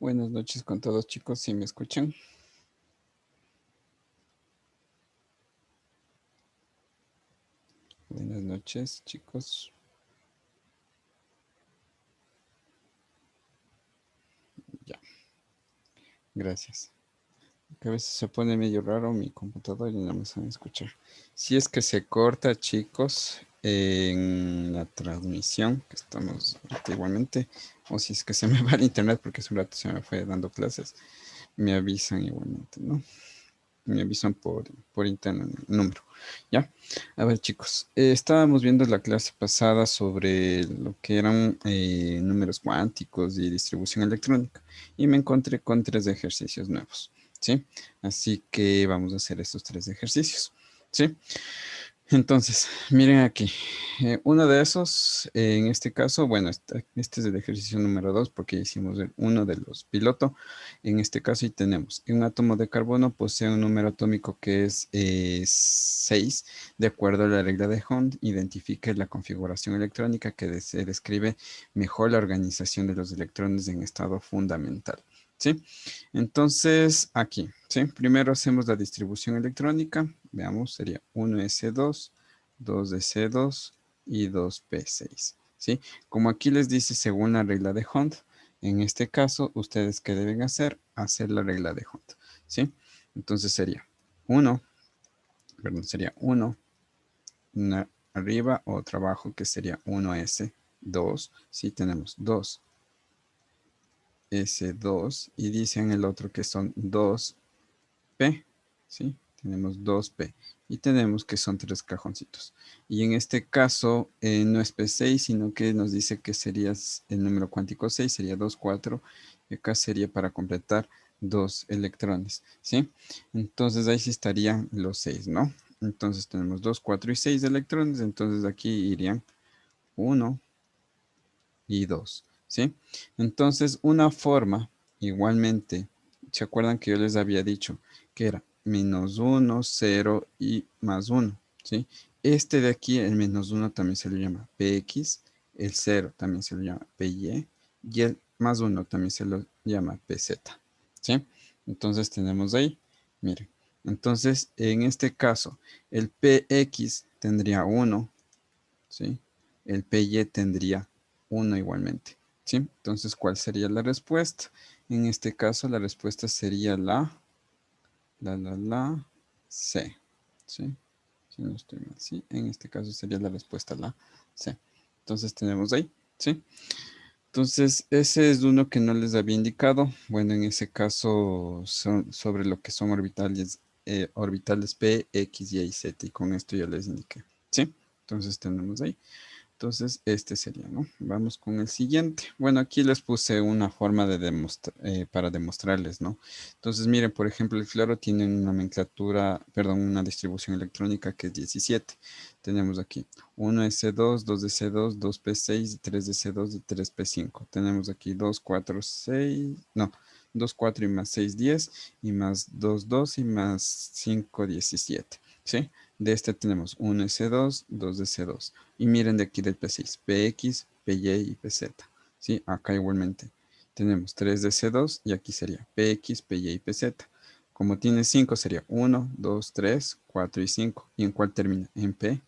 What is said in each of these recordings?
Buenas noches con todos, chicos, si me escuchan. Buenas noches, chicos. Ya, gracias. Que a veces se pone medio raro mi computadora y no me saben escuchar. Si es que se corta, chicos, en la transmisión, que estamos ahorita igualmente, o si es que se me va el internet porque hace un rato se me fue dando clases, me avisan igualmente, ¿no? Me avisan por interno el número. ¿Ya? A ver, chicos, estábamos viendo la clase pasada sobre lo que eran números cuánticos y distribución electrónica y me encontré con 3 ejercicios nuevos, ¿sí? Así que vamos a hacer estos 3 ejercicios, ¿sí? Entonces, miren aquí. Uno de esos, en este caso, bueno, este es el ejercicio número 2 porque hicimos uno de los piloto. En este caso, y tenemos un átomo de carbono posee un número atómico que es 6. De acuerdo a la regla de Hond, identifique la configuración electrónica que se describe mejor la organización de los electrones en estado fundamental. ¿Sí? Entonces, aquí, ¿sí? Primero hacemos la distribución electrónica. Veamos, sería 1s2, 2d2 y 2p6, ¿sí? Como aquí les dice según la regla de Hond, en este caso, ¿ustedes qué deben hacer? Hacer la regla de Hond, ¿sí? Entonces sería 1, perdón, sería 1, una arriba, otra abajo, que sería 1s, 2, ¿sí? Tenemos 2 S2 y dicen el otro que son 2P, ¿sí? Tenemos 2P y tenemos que son 3 cajoncitos. Y en este caso no es P6, sino que nos dice que sería el número cuántico 6, sería 2, 4, y acá sería para completar 2 electrones, ¿sí? Entonces ahí sí estarían los 6, ¿no? Entonces tenemos 2, 4 y 6 electrones, entonces aquí irían 1, y 2, ¿sí? Entonces, una forma, igualmente, ¿se acuerdan que yo les había dicho que era -1, 0 y +1, ¿sí? Este de aquí, el -1 también se le llama px, el 0 también se le llama py, y el +1 también se lo llama pz, ¿sí? Entonces tenemos ahí, miren, entonces en este caso, el px tendría 1, ¿sí? El PY tendría 1 igualmente, ¿sí? Entonces, ¿cuál sería la respuesta? En este caso, la respuesta sería la C, ¿sí? Si no estoy mal, ¿sí? En este caso sería la respuesta la C. Entonces, tenemos ahí, ¿sí? Entonces, ese es uno que no les había indicado. Bueno, en ese caso, son sobre lo que son orbitales P, X, Y, Z. Y con esto ya les indiqué, ¿sí? Entonces, tenemos ahí. Entonces, este sería, ¿no? Vamos con el siguiente. Bueno, aquí les puse una forma de para demostrarles, ¿no? Entonces, miren, por ejemplo, el fluoro tiene una nomenclatura, perdón, una distribución electrónica que es 17. Tenemos aquí 1s2, 2s2, 2p6, 3s2 y 3p5. Tenemos aquí 2, 4, 6, no, 2, 4 y más 6, 10 y más 2, 2 y más 5, 17. ¿Sí? De este tenemos 1s2, 2s2. Y miren de aquí del P6, PX, PY y PZ. ¿Sí? Acá igualmente tenemos 3 de C2 y aquí sería PX, PY y PZ. Como tiene 5 sería 1, 2, 3, 4 y 5. ¿Y en cuál termina? En P,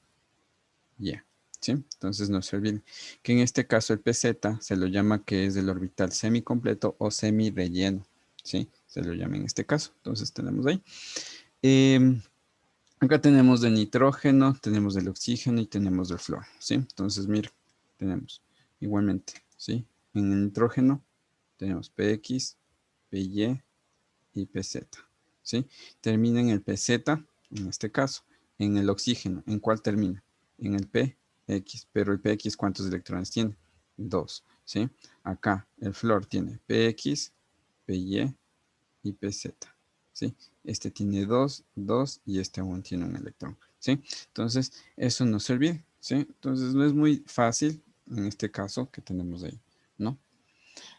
Y. ¿Sí? Entonces no se olviden que en este caso el PZ se lo llama que es del orbital semicompleto o semi-relleno. ¿Sí? Se lo llama en este caso. Entonces tenemos ahí. Acá tenemos de nitrógeno, tenemos del oxígeno y tenemos del flúor, ¿sí? Entonces, mira, tenemos igualmente, ¿sí? En el nitrógeno tenemos PX, PY y PZ, ¿sí? Termina en el PZ, en este caso, en el oxígeno. ¿En cuál termina? En el PX, pero el PX, ¿cuántos electrones tiene? 2, ¿sí? Acá el flúor tiene PX, PY y PZ, ¿sí? Este tiene 2, 2 y este aún tiene un electrón, ¿sí? Entonces, eso no se olvide, ¿sí? Entonces, no es muy fácil en este caso que tenemos ahí, ¿no?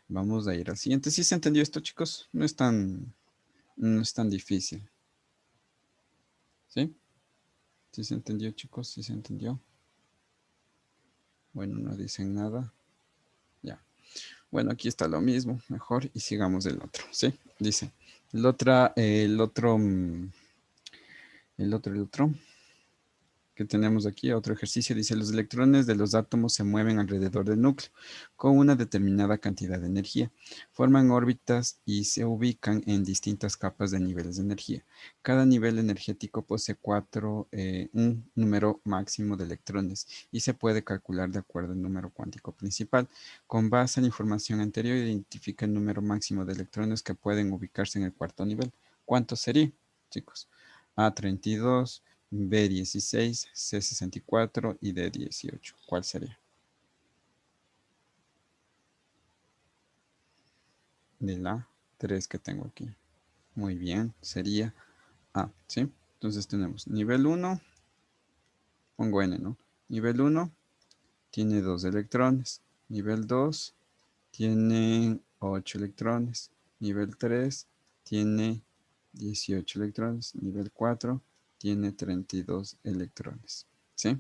Vamos a ir al siguiente. ¿Sí se entendió esto, chicos? No es tan difícil, ¿sí? ¿Sí se entendió, chicos? ¿Sí se entendió? Bueno, no dicen nada. Ya. Bueno, aquí está lo mismo, mejor, y sigamos el otro, ¿sí? Dice, el otro que tenemos aquí, otro ejercicio, dice, los electrones de los átomos se mueven alrededor del núcleo con una determinada cantidad de energía. Forman órbitas y se ubican en distintas capas de niveles de energía. Cada nivel energético posee un número máximo de electrones y se puede calcular de acuerdo al número cuántico principal. Con base en la información anterior, identifica el número máximo de electrones que pueden ubicarse en el cuarto nivel. ¿Cuánto sería, chicos? A32, B16, C64 y D18. ¿Cuál sería? De la 3 que tengo aquí. Muy bien, sería A, ¿sí? Entonces tenemos nivel 1, pongo N, ¿no? Nivel 1 tiene 2 electrones. Nivel 2 tiene 8 electrones. Nivel 3 tiene 18 electrones. Nivel 4 tiene 32 electrones. ¿Sí?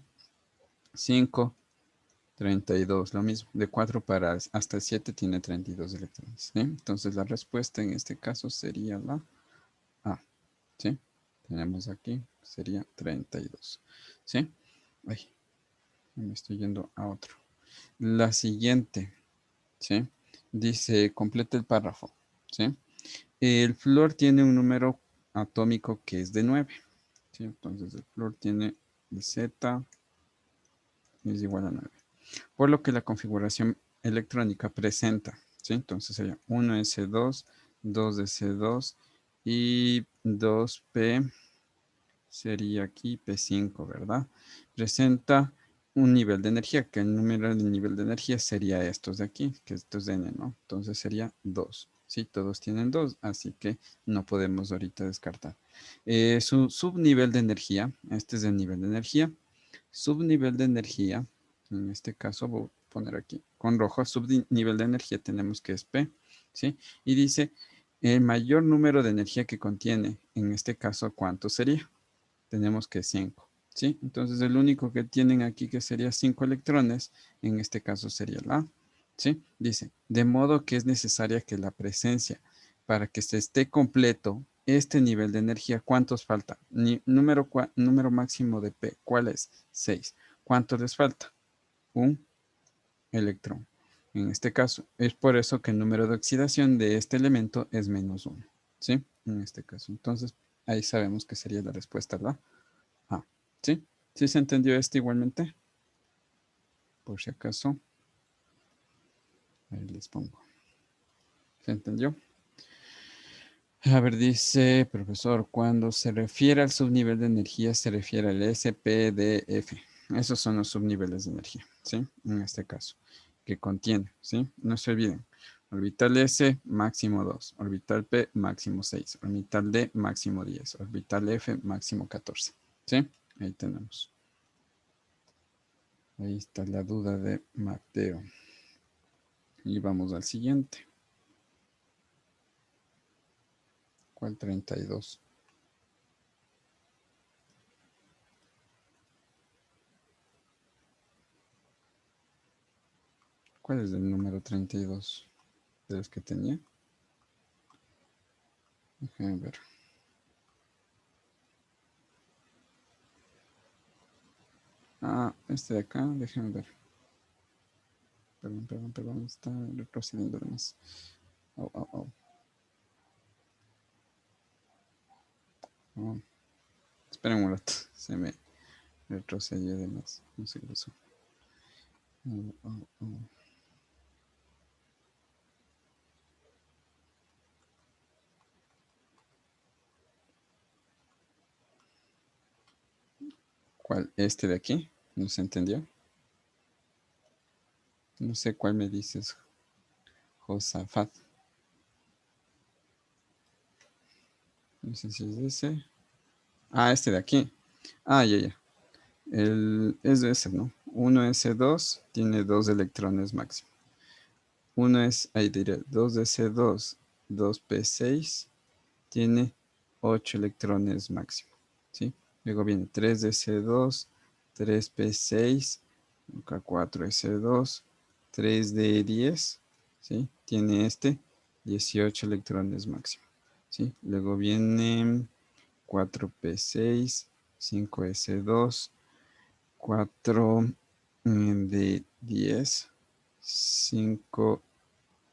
5, 32, lo mismo. De 4 para hasta el 7 tiene 32 electrones. ¿Sí? Entonces la respuesta en este caso sería la A. ¿Sí? Tenemos aquí, sería 32. ¿Sí? Ay, me estoy yendo a otro. La siguiente, ¿sí? Dice, completa el párrafo. ¿Sí? El flúor tiene un número atómico que es de 9. ¿Sí? Entonces el flúor tiene el Z es igual a 9. Por lo que la configuración electrónica presenta, ¿sí? Entonces sería 1s2, 2s2 y 2p sería aquí P5, ¿verdad? Presenta un nivel de energía, que el número del nivel de energía sería estos de aquí, que estos de N, ¿no? Entonces sería 2. Sí, todos tienen 2, así que no podemos ahorita descartar. Su subnivel de energía, este es el nivel de energía. Subnivel de energía, en este caso voy a poner aquí con rojo, subnivel de energía tenemos que es P, ¿sí? Y dice, el mayor número de energía que contiene, en este caso, ¿cuánto sería? Tenemos que 5, ¿sí? Entonces el único que tienen aquí que sería 5 electrones, en este caso sería la A, ¿sí? Dice, de modo que es necesaria que la presencia, para que se esté completo este nivel de energía, ¿cuántos falta? Número máximo de P, ¿cuál es? 6. ¿Cuánto les falta? Un electrón. En este caso, es por eso que el número de oxidación de este elemento es -1, ¿sí? En este caso, entonces, ahí sabemos que sería la respuesta, ¿verdad? Ah, ¿sí? ¿Sí se entendió esto igualmente? Por si acaso. Ahí les pongo. ¿Se entendió? A ver, dice, profesor, cuando se refiere al subnivel de energía, se refiere al SPDF. Esos son los subniveles de energía, ¿sí? En este caso, que contiene, ¿sí? No se olviden. Orbital S, máximo 2. Orbital P, máximo 6. Orbital D, máximo 10. Orbital F, máximo 14. ¿Sí? Ahí tenemos. Ahí está la duda de Mateo. Y vamos al siguiente. ¿Cuál 32? ¿Cuál es el número 32 de los que tenía? Déjenme ver. Ah, este de acá, déjenme ver. Perdón, está retrocediendo de más. Oh. Oh. Esperen un rato, se me retrocedió de más. No sé qué pasó. Oh. ¿Cuál? ¿Este de aquí? ¿No se entendió? No sé cuál me dices, Josafat. No sé si es ese. Ah, este de aquí. Ah, ya. Es de ese, ¿no? 1s2 tiene 2 electrones máximo. Uno es, ahí diré, 2s2, 2p6, tiene 8 electrones máximo, ¿sí? Luego viene 3s2, 3p6, 4s2, 3d10, ¿sí? Tiene 18 electrones máximo, ¿sí? Luego viene 4p6, 5s2, 4 de 10, 5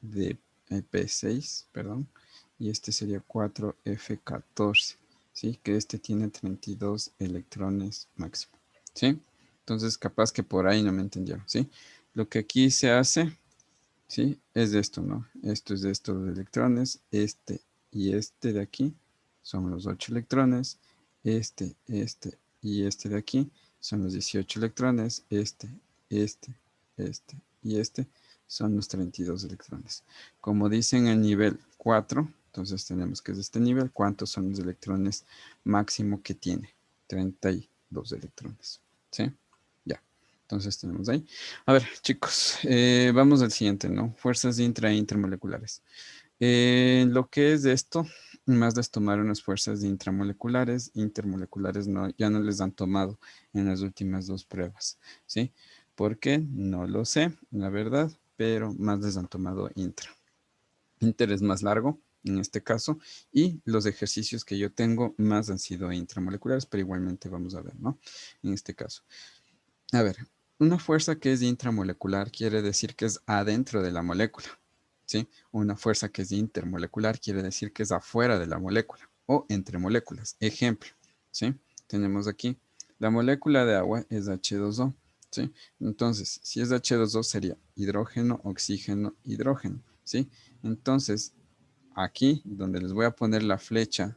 de P6, perdón, y este sería 4F14, ¿sí? Que este tiene 32 electrones máximo, ¿sí? Entonces, capaz que por ahí no me entendieron, ¿sí? Lo que aquí se hace, ¿sí? Es de esto, ¿no? Esto es de estos electrones, este y este de aquí son los 8 electrones, este y este de aquí son los 18 electrones, este, y este son los 32 electrones. Como dicen el nivel 4, entonces tenemos que es este nivel, ¿cuántos son los electrones máximo que tiene? 32 electrones, ¿sí? Ya, entonces tenemos ahí. A ver, chicos, vamos al siguiente, ¿no? Fuerzas intra e intermoleculares. Lo que es de esto, más les tomaron las fuerzas de intramoleculares, intermoleculares no, ya no les han tomado en las últimas dos pruebas, ¿sí? ¿Por qué? No lo sé, la verdad, pero más les han tomado intra. Inter es más largo en este caso y los ejercicios que yo tengo más han sido intramoleculares, pero igualmente vamos a ver, ¿no? En este caso. A ver, una fuerza que es intramolecular quiere decir que es adentro de la molécula, ¿sí? Una fuerza que es intermolecular quiere decir que es afuera de la molécula o entre moléculas. Ejemplo, ¿sí? Tenemos aquí, la molécula de agua es H2O, ¿sí? Entonces, si es H2O sería hidrógeno, oxígeno, hidrógeno, ¿sí? Entonces, aquí donde les voy a poner la flecha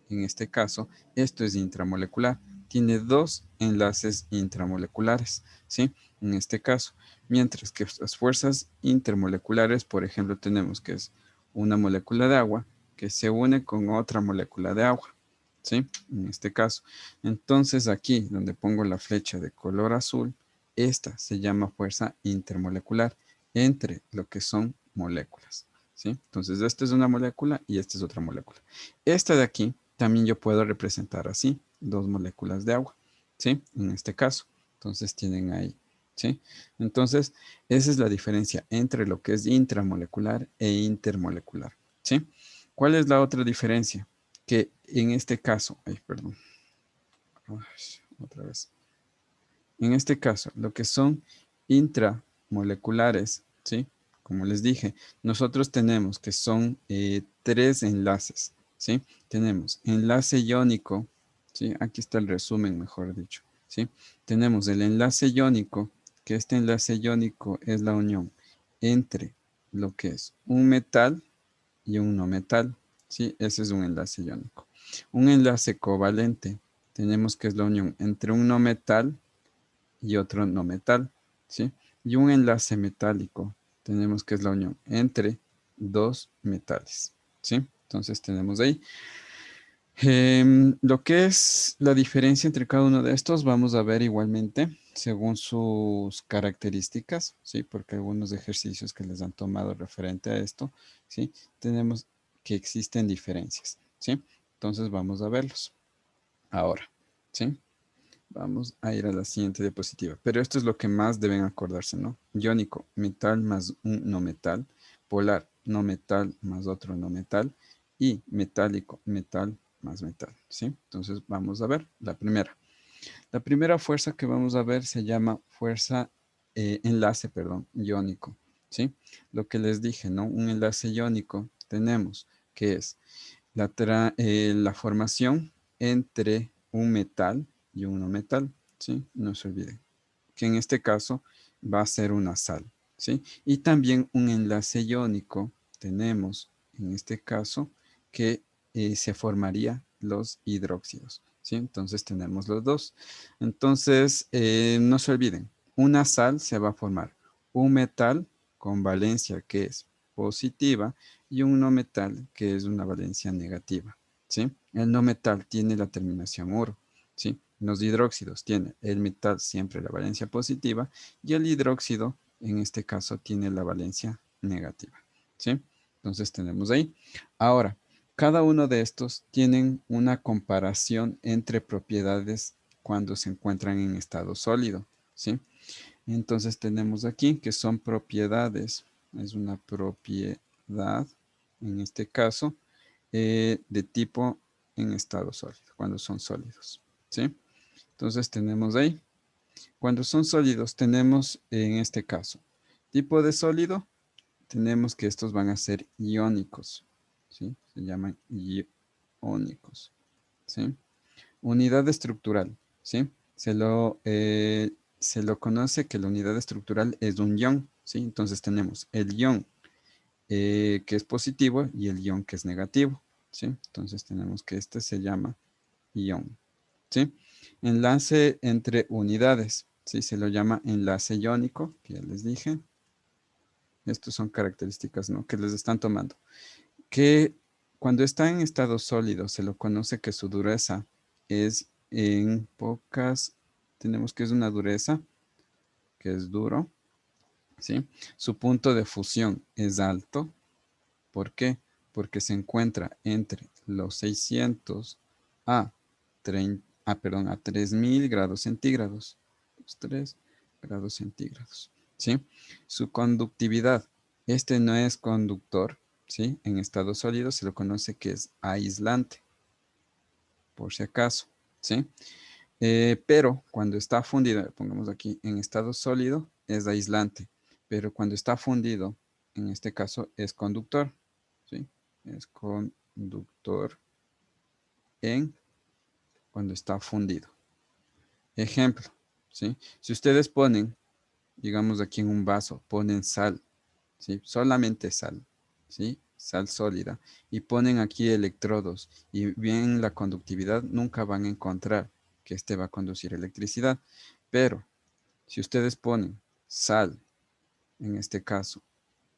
en este caso, esto es intramolecular. Tiene dos enlaces intramoleculares, ¿sí? En este caso. Mientras que las fuerzas intermoleculares, por ejemplo, tenemos que es una molécula de agua que se une con otra molécula de agua, ¿sí? En este caso. Entonces aquí, donde pongo la flecha de color azul, esta se llama fuerza intermolecular entre lo que son moléculas, ¿sí? Entonces, esta es una molécula y esta es otra molécula. Esta de aquí también yo puedo representar así, dos moléculas de agua, ¿sí? En este caso. Entonces tienen ahí, ¿sí? Entonces, esa es la diferencia entre lo que es intramolecular e intermolecular, ¿sí? ¿Cuál es la otra diferencia? Que en este caso, ay, perdón, ay, otra vez. En este caso, lo que son intramoleculares, ¿sí? Como les dije, nosotros tenemos que son tres enlaces, ¿sí? Tenemos enlace iónico, ¿sí? Aquí está el resumen, mejor dicho, ¿sí? Tenemos el enlace iónico, que este enlace iónico es la unión entre lo que es un metal y un no metal, ¿sí? Ese es un enlace iónico. Un enlace covalente, tenemos que es la unión entre un no metal y otro no metal, ¿sí? Y un enlace metálico, tenemos que es la unión entre dos metales, ¿sí? Entonces tenemos ahí. Lo que es la diferencia entre cada uno de estos, vamos a ver igualmente según sus características, ¿sí? Porque algunos ejercicios que les han tomado referente a esto, ¿sí? Tenemos que existen diferencias, ¿sí? Entonces vamos a verlos ahora, ¿sí? Vamos a ir a la siguiente diapositiva. Pero esto es lo que más deben acordarse, ¿no? Iónico, metal más un no metal. Polar, no metal más otro no metal. Y metálico, metal más metal, ¿sí? Entonces vamos a ver la primera. La primera fuerza que vamos a ver se llama fuerza, enlace, perdón, iónico, ¿sí? Lo que les dije, ¿no? Un enlace iónico tenemos que es la formación entre un metal y un no metal, ¿sí? No se olviden que en este caso va a ser una sal, ¿sí? Y también un enlace iónico tenemos en este caso que se formaría los hidróxidos, ¿sí? Entonces tenemos los dos. Entonces, no se olviden, una sal se va a formar un metal con valencia que es positiva y un no metal que es una valencia negativa, ¿sí? El no metal tiene la terminación oro, ¿sí? Los hidróxidos tienen el metal siempre la valencia positiva y el hidróxido en este caso tiene la valencia negativa, ¿sí? Entonces tenemos ahí. Ahora, cada uno de estos tienen una comparación entre propiedades cuando se encuentran en estado sólido, ¿sí? Entonces tenemos aquí que son propiedades Es una propiedad, en este caso, de tipo en estado sólido, cuando son sólidos, ¿sí? Entonces tenemos ahí, cuando son sólidos tenemos en este caso, tipo de sólido, tenemos que estos van a ser iónicos, ¿sí? Se llaman iónicos, ¿sí? Unidad estructural, ¿sí? Se lo conoce que la unidad estructural es un ion, ¿sí? Entonces tenemos el ion que es positivo y el ion que es negativo, ¿sí? Entonces tenemos que este se llama ion, ¿sí? Enlace entre unidades, ¿sí? Se lo llama enlace iónico, que ya les dije. Estas son características, ¿no? Que les están tomando. Que cuando está en estado sólido se lo conoce que su dureza es en pocas, tenemos que es una dureza, que es duro, ¿sí? Su punto de fusión es alto. ¿Por qué? Porque se encuentra entre los 600 a, 30, perdón, a 3000 grados centígrados. 3 grados centígrados, ¿sí? Su conductividad. Este no es conductor, ¿sí? En estado sólido se lo conoce que es aislante, por si acaso, ¿sí? Pero cuando está fundido, pongamos aquí, en estado sólido es aislante, pero cuando está fundido, en este caso es conductor, ¿sí? Es conductor en cuando está fundido. Ejemplo, ¿sí? Si ustedes ponen, digamos aquí en un vaso, ponen sal, ¿sí? Solamente sal, ¿sí? Sal sólida, y ponen aquí electrodos y bien la conductividad, nunca van a encontrar que este va a conducir electricidad. Pero si ustedes ponen sal, en este caso,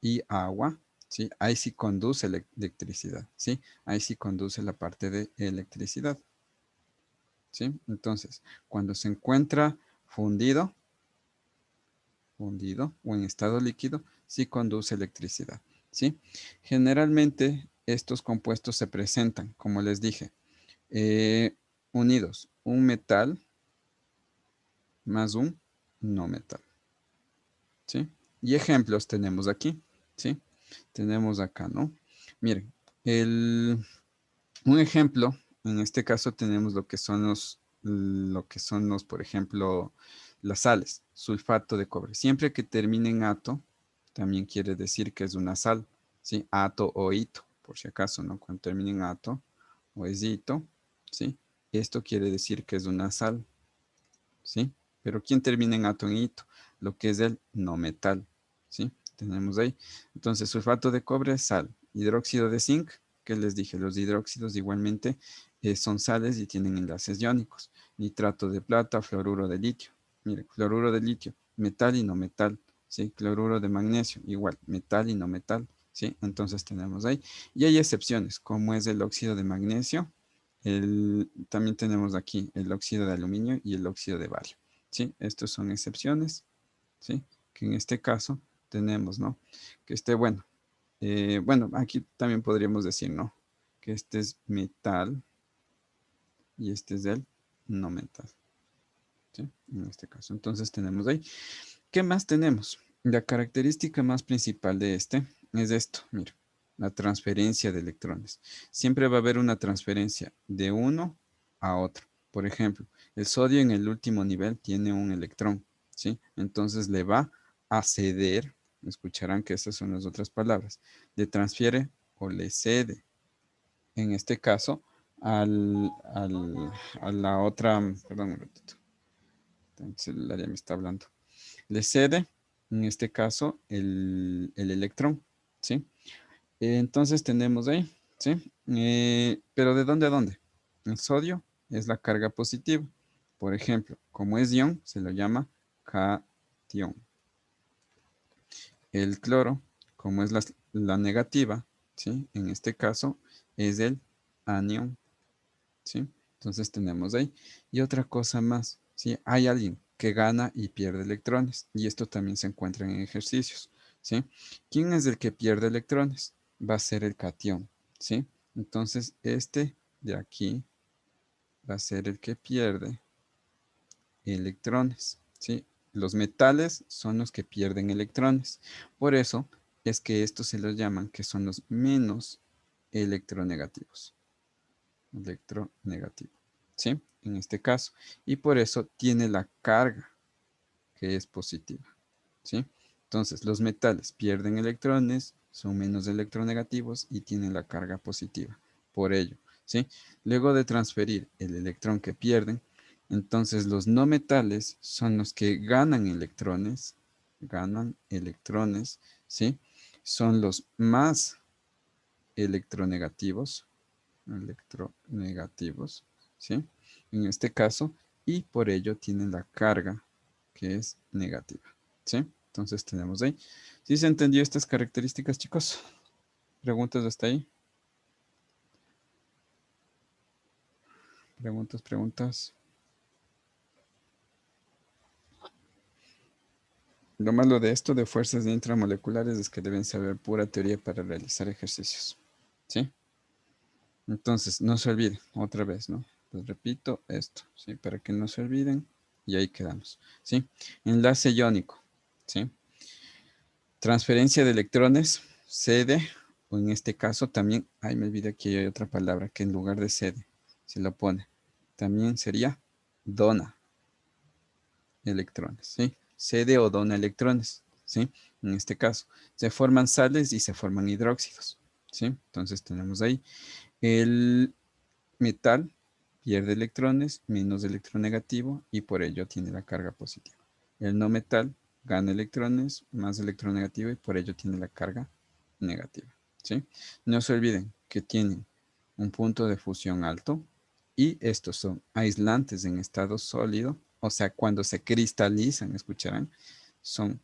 y agua, ¿sí? Ahí sí conduce la electricidad, ¿sí? Ahí sí conduce la parte de electricidad, ¿sí? Entonces, cuando se encuentra fundido, o en estado líquido, sí conduce electricidad, ¿sí? Generalmente estos compuestos se presentan, como les dije, eh, unidos, un metal más un no metal, ¿sí? Y ejemplos tenemos aquí, ¿sí? Tenemos acá, ¿no? Miren, un ejemplo, en este caso tenemos lo que son los, por ejemplo, las sales, sulfato de cobre. Siempre que termine en ato, también quiere decir que es una sal, ¿sí? Ato o hito, por si acaso, ¿no? Cuando termine en ato o es hito, ¿sí? Esto quiere decir que es una sal, ¿sí? Pero ¿quién termina en ato en hito? Lo que es el no metal, ¿sí? Tenemos ahí. Entonces, sulfato de cobre, sal. Hidróxido de zinc, ¿qué les dije? Los hidróxidos igualmente son sales y tienen enlaces iónicos. Nitrato de plata, fluoruro de litio. Mire, fluoruro de litio, metal y no metal, ¿sí? Cloruro de magnesio, igual, metal y no metal, ¿sí? Entonces tenemos ahí. Y hay excepciones, como es el óxido de magnesio, también tenemos aquí el óxido de aluminio y el óxido de bario, ¿sí? Estos son excepciones, ¿sí? Que en este caso tenemos, ¿no? Que esté bueno. Bueno, aquí también podríamos decir, ¿no? Que este es metal y este es el no metal, ¿sí? En este caso. Entonces tenemos ahí. ¿Qué más tenemos? La característica más principal de este es esto, mira, la transferencia de electrones. Siempre va a haber una transferencia de uno a otro. Por ejemplo, el sodio en el último nivel tiene un electrón, ¿sí? Entonces le va a ceder, escucharán que esas son las otras palabras, le transfiere o le cede, en este caso, a la otra, perdón un ratito, el celular ya me está hablando. Le cede, en este caso, el electrón, ¿sí? Entonces tenemos ahí, ¿sí? Pero ¿de dónde a dónde? El sodio es la carga positiva. Por ejemplo, como es ion, se lo llama cation. El cloro, como es la negativa, ¿sí? En este caso es el anión, ¿sí? Entonces tenemos ahí. Y otra cosa más, ¿sí? Hay alguien que gana y pierde electrones. Y esto también se encuentra en ejercicios, ¿sí? ¿Quién es el que pierde electrones? Va a ser el catión, ¿sí? Entonces este de aquí va a ser el que pierde electrones, ¿sí? Los metales son los que pierden electrones. Por eso es que estos se los llaman que son los menos electronegativos. Electronegativo, ¿sí? En este caso. Y por eso tiene la carga que es positiva, ¿sí? Entonces, los metales pierden electrones, son menos electronegativos y tienen la carga positiva. Por ello, ¿sí? Luego de transferir el electrón que pierden, entonces los no metales son los que ganan electrones, ¿sí? Son los más electronegativos, electronegativos, ¿sí? En este caso, y por ello tienen la carga que es negativa, ¿sí? Entonces tenemos ahí. ¿Sí se entendió estas características, chicos? ¿Preguntas hasta ahí? ¿Preguntas, preguntas? Lo malo de esto de fuerzas intramoleculares es que deben saber pura teoría para realizar ejercicios, ¿sí? Entonces, no se olviden, otra vez, ¿no? Les repito esto, ¿sí? Para que no se olviden y ahí quedamos, ¿sí? Enlace iónico, ¿sí? Transferencia de electrones, sede, o en este caso también, ay, me olvidé que hay otra palabra que en lugar de sede se lo pone. También sería dona electrones, ¿sí? Sede o dona electrones, ¿sí? En este caso, se forman sales y se forman hidróxidos, ¿sí? Entonces tenemos ahí el metal pierde electrones, menos electronegativo y por ello tiene la carga positiva. El no metal gana electrones, más electronegativo y por ello tiene la carga negativa. ¿Sí? No se olviden que tienen un punto de fusión alto y estos son aislantes en estado sólido, o sea, cuando se cristalizan, escucharán, son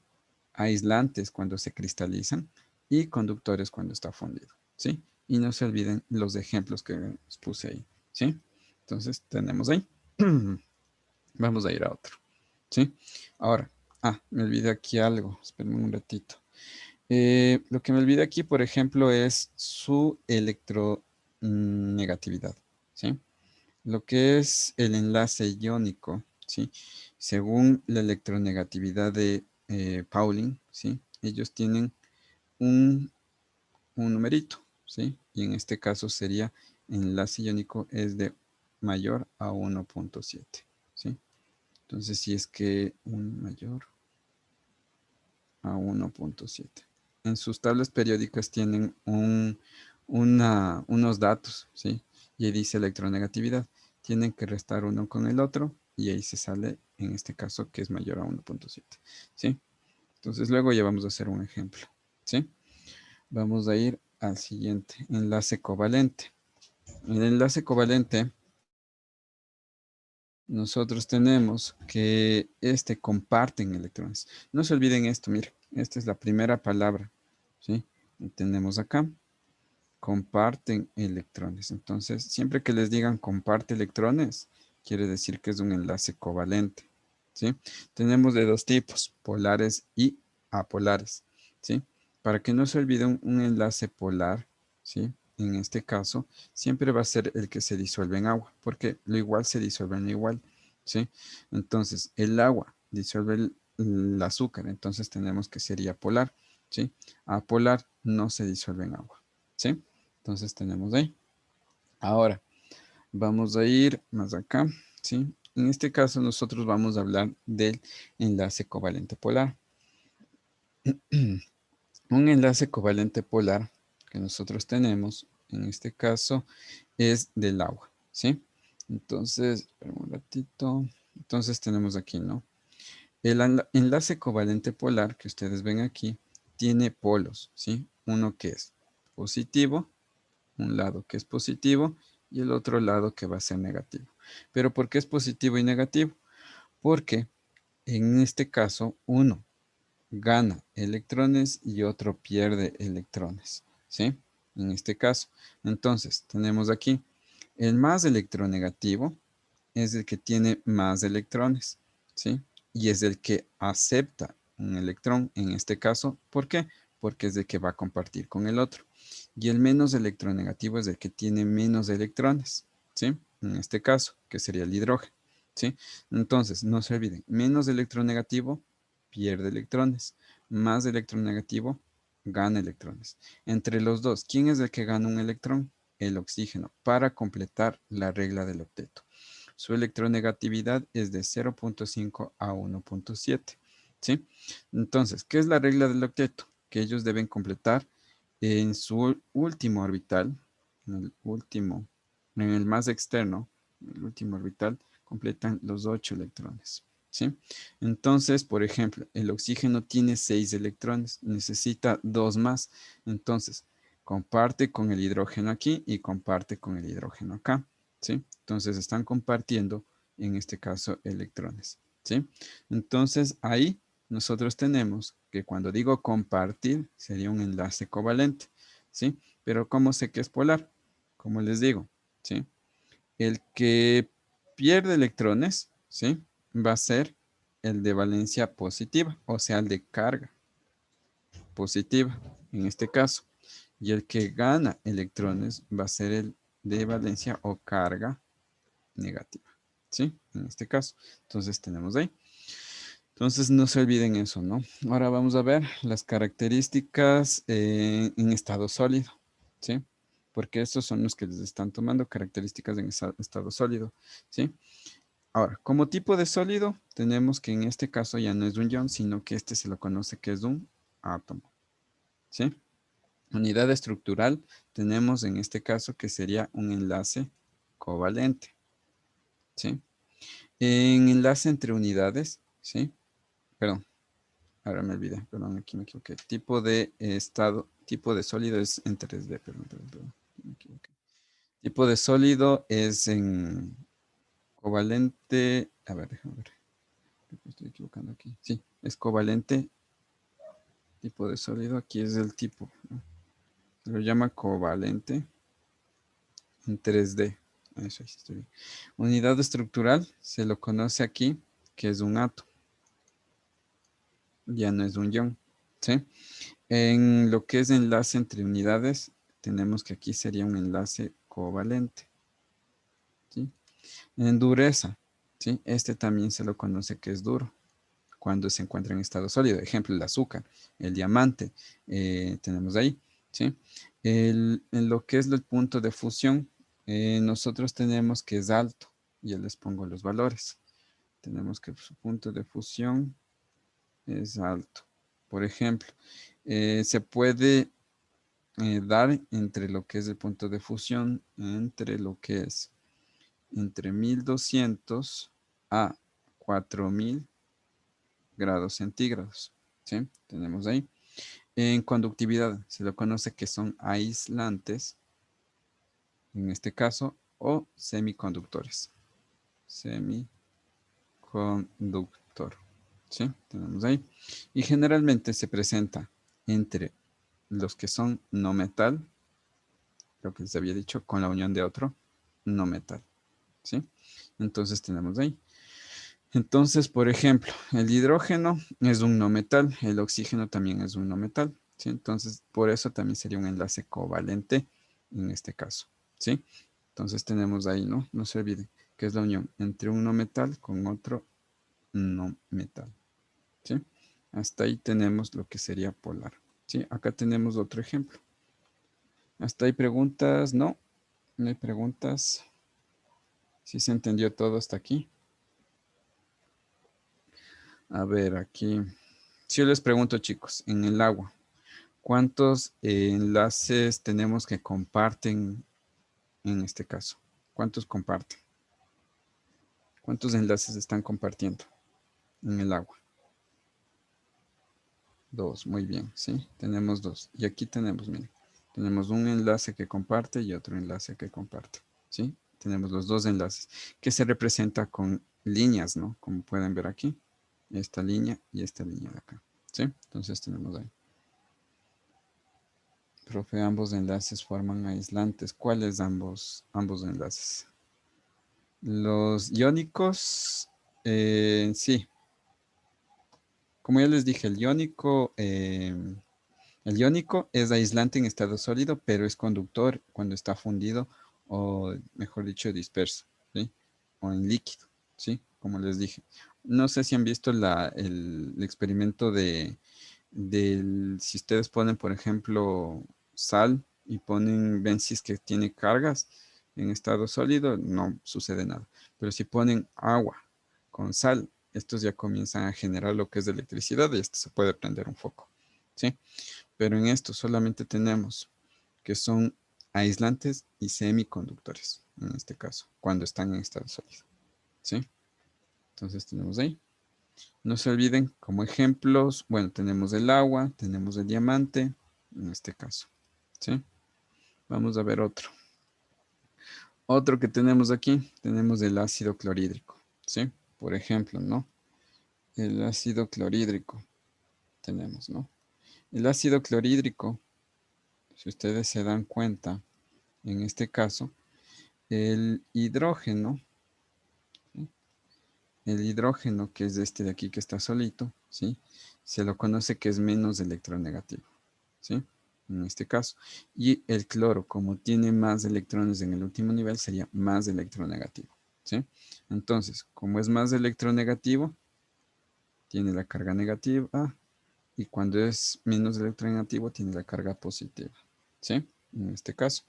aislantes cuando se cristalizan y conductores cuando está fundido, ¿sí? Y no se olviden los ejemplos que les puse ahí, ¿sí? Entonces, tenemos ahí. Vamos a ir a otro, ¿sí? Ahora, me olvidé aquí algo, espérenme un ratito. Lo que me olvidé aquí, por ejemplo, es su electronegatividad, ¿sí? Lo que es el enlace iónico, ¿sí? Según la electronegatividad de Pauling, ¿sí? Ellos tienen un, un numerito, ¿sí? Y en este caso sería enlace iónico es de mayor a 1.7, ¿sí? Entonces, si es que un mayor a 1.7. En sus tablas periódicas tienen unos datos, ¿sí? Y ahí dice electronegatividad. Tienen que restar uno con el otro y ahí se sale, en este caso, que es mayor a 1.7, ¿sí? Entonces, luego ya vamos a hacer un ejemplo, ¿sí? Vamos a ir al siguiente, enlace covalente. En el enlace covalente, nosotros tenemos que comparten electrones. No se olviden esto, miren, esta es la primera palabra, ¿sí? Y tenemos acá, comparten electrones. Entonces, siempre que les digan comparte electrones, quiere decir que es un enlace covalente, ¿sí? Tenemos de dos tipos, polares y apolares, ¿sí? Para que no se olvide un enlace polar, ¿sí? En este caso, siempre va a ser el que se disuelve en agua, porque lo igual se disuelve en lo igual, ¿sí? Entonces, el agua disuelve el azúcar, entonces tenemos que sería polar, ¿sí? Apolar no se disuelve en agua, ¿sí? Entonces tenemos ahí. Ahora, vamos a ir más acá, ¿sí? En este caso, nosotros vamos a hablar del enlace covalente polar. Un enlace covalente polar que nosotros tenemos, en este caso, es del agua, ¿sí? Entonces, espera un ratito. Entonces tenemos aquí, ¿no? El enlace covalente polar que ustedes ven aquí tiene polos, ¿sí? Uno que es positivo, un lado que es positivo y el otro lado que va a ser negativo. ¿Pero por qué es positivo y negativo? Porque en este caso uno gana electrones y otro pierde electrones, ¿sí? En este caso. Entonces, tenemos aquí el más electronegativo es el que tiene más electrones, ¿sí? Y es el que acepta un electrón en este caso. ¿Por qué? Porque es el que va a compartir con el otro. Y el menos electronegativo es el que tiene menos electrones, ¿sí? En este caso, que sería el hidrógeno, ¿sí? Entonces, no se olviden, menos electronegativo pierde electrones, más electronegativo gana electrones. Entre los dos, ¿quién es el que gana un electrón? El oxígeno, para completar la regla del octeto. Su electronegatividad es de 0.5 a 1.7. ¿Sí? Entonces, ¿qué es la regla del octeto? Que ellos deben completar en su último orbital, en el más externo, el último orbital, completan los 8 electrones. ¿Sí? Entonces, por ejemplo, el oxígeno tiene 6 electrones, necesita 2 más. Entonces, comparte con el hidrógeno aquí y comparte con el hidrógeno acá. ¿Sí? Entonces, están compartiendo, en este caso, electrones. ¿Sí? Entonces, ahí nosotros tenemos que cuando digo compartir, sería un enlace covalente. ¿Sí? Pero ¿cómo sé que es polar? Como les digo, ¿sí? El que pierde electrones, ¿sí? Va a ser el de valencia positiva, o sea, el de carga positiva, en este caso. Y el que gana electrones va a ser el de valencia o carga negativa, ¿sí? En este caso. Entonces tenemos ahí. Entonces no se olviden eso, ¿no? Ahora vamos a ver las características en estado sólido, ¿sí? Porque estos son los que les están tomando características en estado sólido, ¿sí? Ahora, como tipo de sólido, tenemos que en este caso ya no es un ion, sino que este se lo conoce que es un átomo, ¿sí? Unidad estructural, tenemos en este caso que sería un enlace covalente, ¿sí? En enlace entre unidades, ¿sí? Perdón, ahora me olvidé, perdón, aquí me equivoqué. Tipo de estado, tipo de sólido es en 3D, perdón, me equivoqué. Tipo de sólido es en covalente, a ver, déjame ver, creo que estoy equivocando aquí. Sí, es covalente, tipo de sólido, aquí es el tipo, ¿no? Se lo llama covalente en 3D. Eso sí estoy bien. Unidad estructural, se lo conoce aquí, que es un átomo, ya no es un ion, ¿sí? En lo que es enlace entre unidades, tenemos que aquí sería un enlace covalente, ¿sí? En dureza, ¿sí? Este también se lo conoce que es duro cuando se encuentra en estado sólido. Ejemplo, el azúcar, el diamante, tenemos ahí, ¿sí? En lo que es el punto de fusión, nosotros tenemos que es alto. Ya les pongo los valores. Tenemos que su punto de fusión es alto. Por ejemplo, se puede dar entre lo que es el punto de fusión, entre lo que es entre 1200 a 4000 grados centígrados. ¿Sí? Tenemos ahí. En conductividad se lo conoce que son aislantes, en este caso, o semiconductores. Semiconductor. ¿Sí? Tenemos ahí. Y generalmente se presenta entre los que son no metal, lo que les había dicho, con la unión de otro no metal. ¿Sí? Entonces tenemos ahí. Entonces, por ejemplo, el hidrógeno es un no metal, el oxígeno también es un no metal, ¿sí? Entonces, por eso también sería un enlace covalente en este caso, ¿sí? Entonces tenemos ahí, ¿no? No se olviden, que es la unión entre un no metal con otro no metal, ¿sí? Hasta ahí tenemos lo que sería polar, ¿sí? Acá tenemos otro ejemplo. ¿Hasta ahí preguntas? No, no hay preguntas. ¿Sí se entendió todo hasta aquí? A ver, aquí. Si yo les pregunto, chicos, en el agua, ¿cuántos enlaces tenemos que comparten en este caso? ¿Cuántos comparten? ¿Cuántos enlaces están compartiendo en el agua? Dos, muy bien, ¿sí? Tenemos dos. Y aquí tenemos, miren, tenemos un enlace que comparte y otro enlace que comparte, ¿sí? Tenemos los dos enlaces, que se representa con líneas, ¿no? Como pueden ver aquí, esta línea y esta línea de acá, ¿sí? Entonces tenemos ahí. Profe, ambos enlaces forman aislantes. ¿Cuáles ambos enlaces? Los iónicos, sí. Como ya les dije, el iónico es aislante en estado sólido, pero es conductor cuando está fundido o, mejor dicho, disperso, ¿sí? O en líquido, ¿sí? Como les dije. No sé si han visto el experimento si ustedes ponen, por ejemplo, sal y ven si es que tiene cargas en estado sólido, no sucede nada. Pero si ponen agua con sal, estos ya comienzan a generar lo que es electricidad y esto se puede prender un foco, ¿sí? Pero en esto solamente tenemos que son aislantes y semiconductores, en este caso, cuando están en estado sólido, ¿sí? Entonces tenemos ahí. No se olviden, como ejemplos, bueno, tenemos el agua, tenemos el diamante, en este caso, ¿sí? Vamos a ver otro. Otro que tenemos aquí, tenemos el ácido clorhídrico, ¿sí? Por ejemplo, ¿no? El ácido clorhídrico tenemos, ¿no? El ácido clorhídrico, si ustedes se dan cuenta, en este caso, el hidrógeno, ¿sí? El hidrógeno, que es este de aquí que está solito, ¿sí? Se lo conoce que es menos electronegativo, ¿sí? En este caso. Y el cloro, como tiene más electrones en el último nivel, sería más electronegativo, ¿sí? Entonces, como es más electronegativo, tiene la carga negativa, y cuando es menos electronegativo, tiene la carga positiva, ¿sí? En este caso.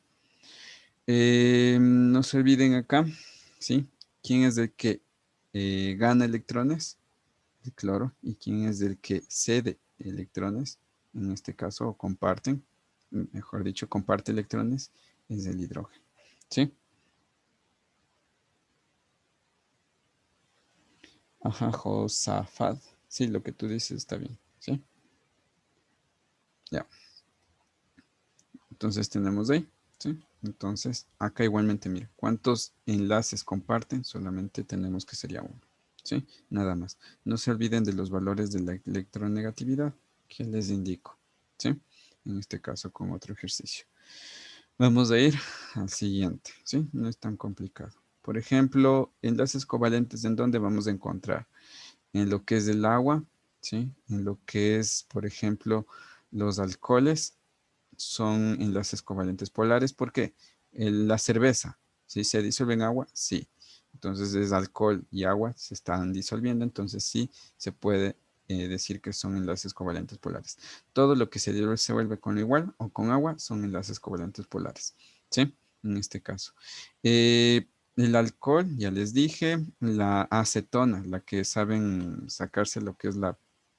No se olviden acá, ¿sí? ¿Quién es el que gana electrones? El cloro. ¿Y quién es el que cede electrones? En este caso, o comparten, mejor dicho, comparte electrones, es el hidrógeno, ¿sí? Ajá, Josafat. Sí, lo que tú dices está bien, ¿sí? Ya. Entonces tenemos ahí, ¿sí? Entonces, acá igualmente, mira, ¿cuántos enlaces comparten? Solamente tenemos que sería uno, ¿sí? Nada más. No se olviden de los valores de la electronegatividad que les indico, ¿sí? En este caso con otro ejercicio. Vamos a ir al siguiente, ¿sí? No es tan complicado. Por ejemplo, enlaces covalentes, ¿en dónde vamos a encontrar? En lo que es el agua, ¿sí? En lo que es, por ejemplo, los alcoholes son enlaces covalentes polares. ¿Por qué? La cerveza, ¿sí? ¿Se disuelve en agua? Sí. Entonces es alcohol y agua se están disolviendo, entonces sí se puede decir que son enlaces covalentes polares. Todo lo que se disuelve con igual o con agua son enlaces covalentes polares, ¿sí? En este caso. El alcohol, ya les dije, la acetona, la que saben sacarse lo que es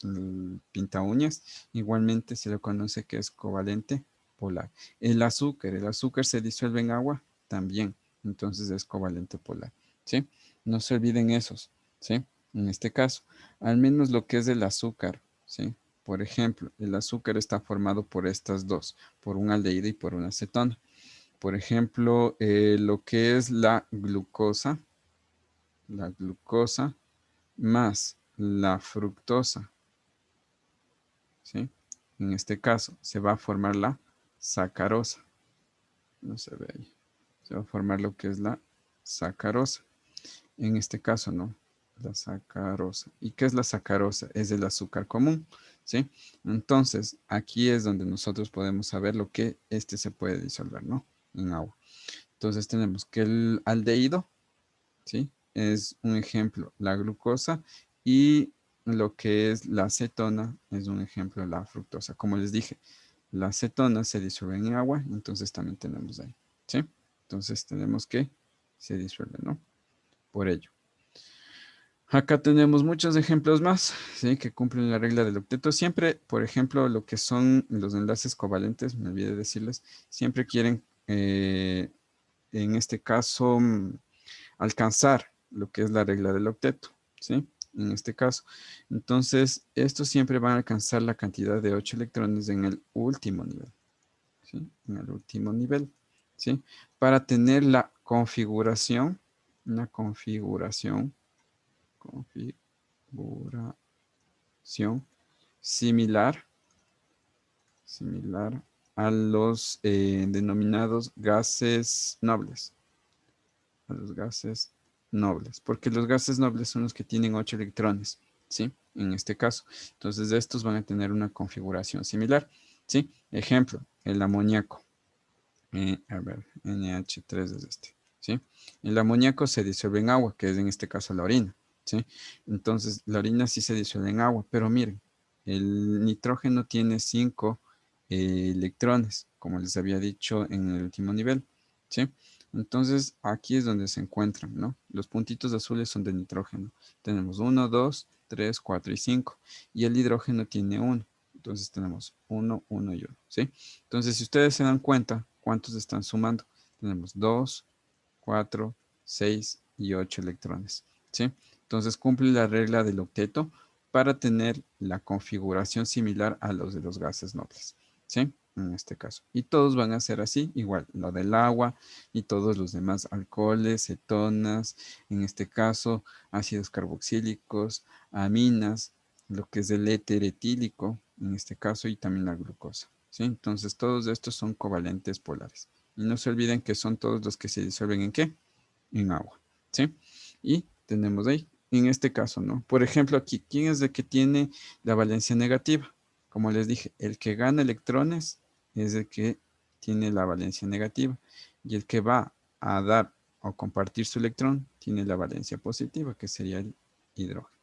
el pinta uñas, igualmente se lo conoce que es covalente polar. El azúcar se disuelve en agua también, entonces es covalente polar, ¿sí? No se olviden esos, ¿sí? En este caso, al menos lo que es el azúcar, ¿sí? Por ejemplo, el azúcar está formado por estas dos, por un aldehído y por una acetona. Por ejemplo, lo que es la glucosa más la fructosa, ¿sí? En este caso, se va a formar la sacarosa. No se ve ahí. Se va a formar lo que es la sacarosa. En este caso, ¿no? La sacarosa. ¿Y qué es la sacarosa? Es el azúcar común, ¿sí? Entonces, aquí es donde nosotros podemos saber lo que este se puede disolver, ¿no? En agua. Entonces tenemos que el aldehído, ¿sí? Es un ejemplo, la glucosa, y lo que es la acetona es un ejemplo, la fructosa. Como les dije, la acetona se disuelve en agua, entonces también tenemos ahí, ¿sí? Entonces tenemos que se disuelve, ¿no? Por ello. Acá tenemos muchos ejemplos más, ¿sí? Que cumplen la regla del octeto. Siempre, por ejemplo, lo que son los enlaces covalentes, me olvidé decirles, siempre quieren, en este caso, alcanzar lo que es la regla del octeto, ¿sí? En este caso. Entonces, estos siempre van a alcanzar la cantidad de 8 electrones en el último nivel, ¿sí? En el último nivel, ¿sí? Para tener la configuración, una configuración similar, similar a los denominados gases nobles, a los gases nobles, porque los gases nobles son los que tienen 8 electrones, ¿sí? En este caso. Entonces, estos van a tener una configuración similar, ¿sí? Ejemplo, el amoníaco. A ver, NH3 es este, ¿sí? El amoníaco se disuelve en agua, que es en este caso la orina, ¿sí? Entonces, la orina sí se disuelve en agua, pero miren, el nitrógeno tiene 5 electrones, como les había dicho en el último nivel, ¿sí? Entonces, aquí es donde se encuentran, ¿no? Los puntitos azules son de nitrógeno. Tenemos 1, 2, 3, 4 y 5. Y el hidrógeno tiene 1. Entonces tenemos 1, 1 y 1, ¿sí? Entonces, si ustedes se dan cuenta, ¿cuántos están sumando? Tenemos 2, 4, 6 y 8 electrones, ¿sí? Entonces cumple la regla del octeto para tener la configuración similar a los de los gases nobles, ¿sí? En este caso. Y todos van a ser así, igual, lo del agua y todos los demás alcoholes, cetonas, en este caso, ácidos carboxílicos, aminas, lo que es el éter etílico, en este caso, y también la glucosa, ¿sí? Entonces, todos estos son covalentes polares. Y no se olviden que son todos los que se disuelven ¿en qué? En agua, ¿sí? Y tenemos ahí, en este caso, ¿no? Por ejemplo, aquí, ¿quién es el que tiene la valencia negativa? Como les dije, el que gana electrones es el que tiene la valencia negativa. Y el que va a dar o compartir su electrón tiene la valencia positiva, que sería el hidrógeno,